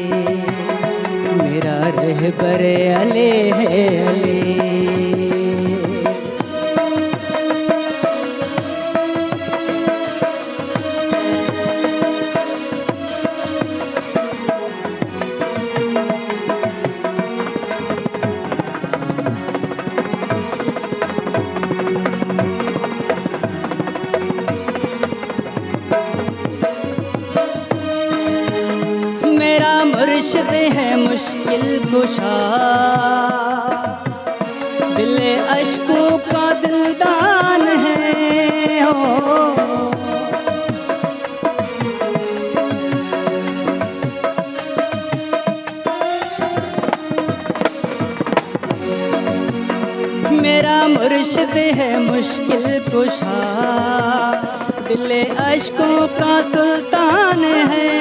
[SPEAKER 7] मेरा रहबर अले है अले। मेरा मुर्शिद है मुश्किल कुशा, दिल अश्कों का दिलदान है हो। मेरा मुर्शिद है मुश्किल कुशा, दिल अश्कों का सुल्तान है।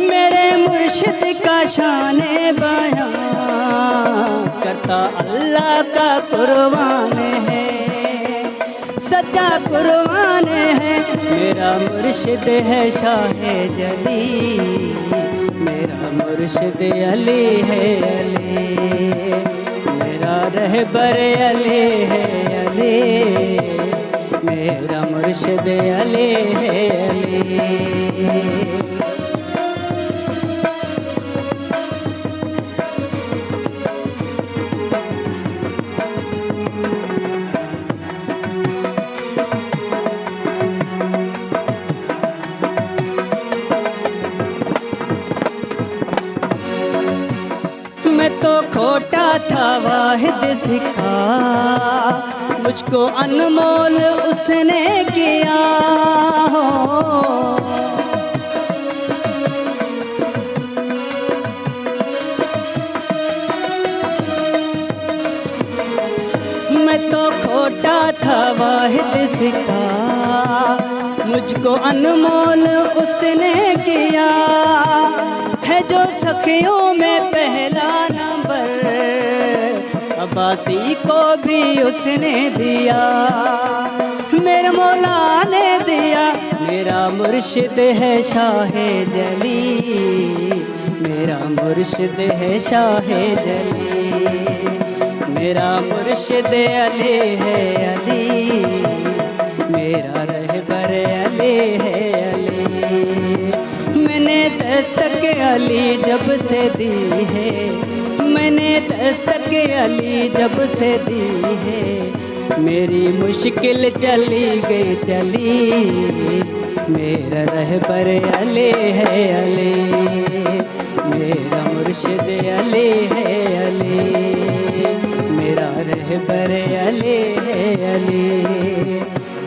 [SPEAKER 7] मेरे मुर्शिद का शाने बयां करता अल्लाह का कुर्बान है, सच्चा कुर्बान है। मेरा मुर्शिद है शाहे जली, मेरा मुर्शिद अली है अली, मेरा रहबर अली है अली, मेरा मुर्शिद अली है अली। मैं तो खोटा था वाहिद सिखा, मुझको अनमोल उसने किया हो। मैं तो खोटा था वाहिद सिखा, मुझको अनमोल उसने किया है। जो सखियों में पहला नंबर अब्बासी को भी उसने दिया, मेरे मौला ने दिया। मेरा मुर्शिद है शाहे जली, मेरा मुर्शिद है शाहे जली, मेरा मुर्शिद अली है अली, मेरा रहबर अली है अली। मैंने दस्तक अली जब से दी है, मैंने दस्तक अली जब से दी है। मेरी मुश्किल चली गई चली, मेरा रहबर अली है अली, मेरा मुर्शिद अली है अली, मेरा रहबर अली है अली,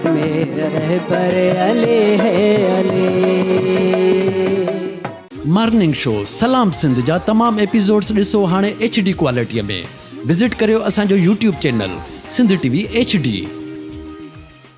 [SPEAKER 7] मेरा रहबर अली है अली।
[SPEAKER 8] मॉर्निंग शो सलाम सिंध जा तमाम एपिसोड्स ॾिसो हाणे HD क्वालिटीअ में। विज़िट करियो असांजो YouTube channel Sindh TV HD।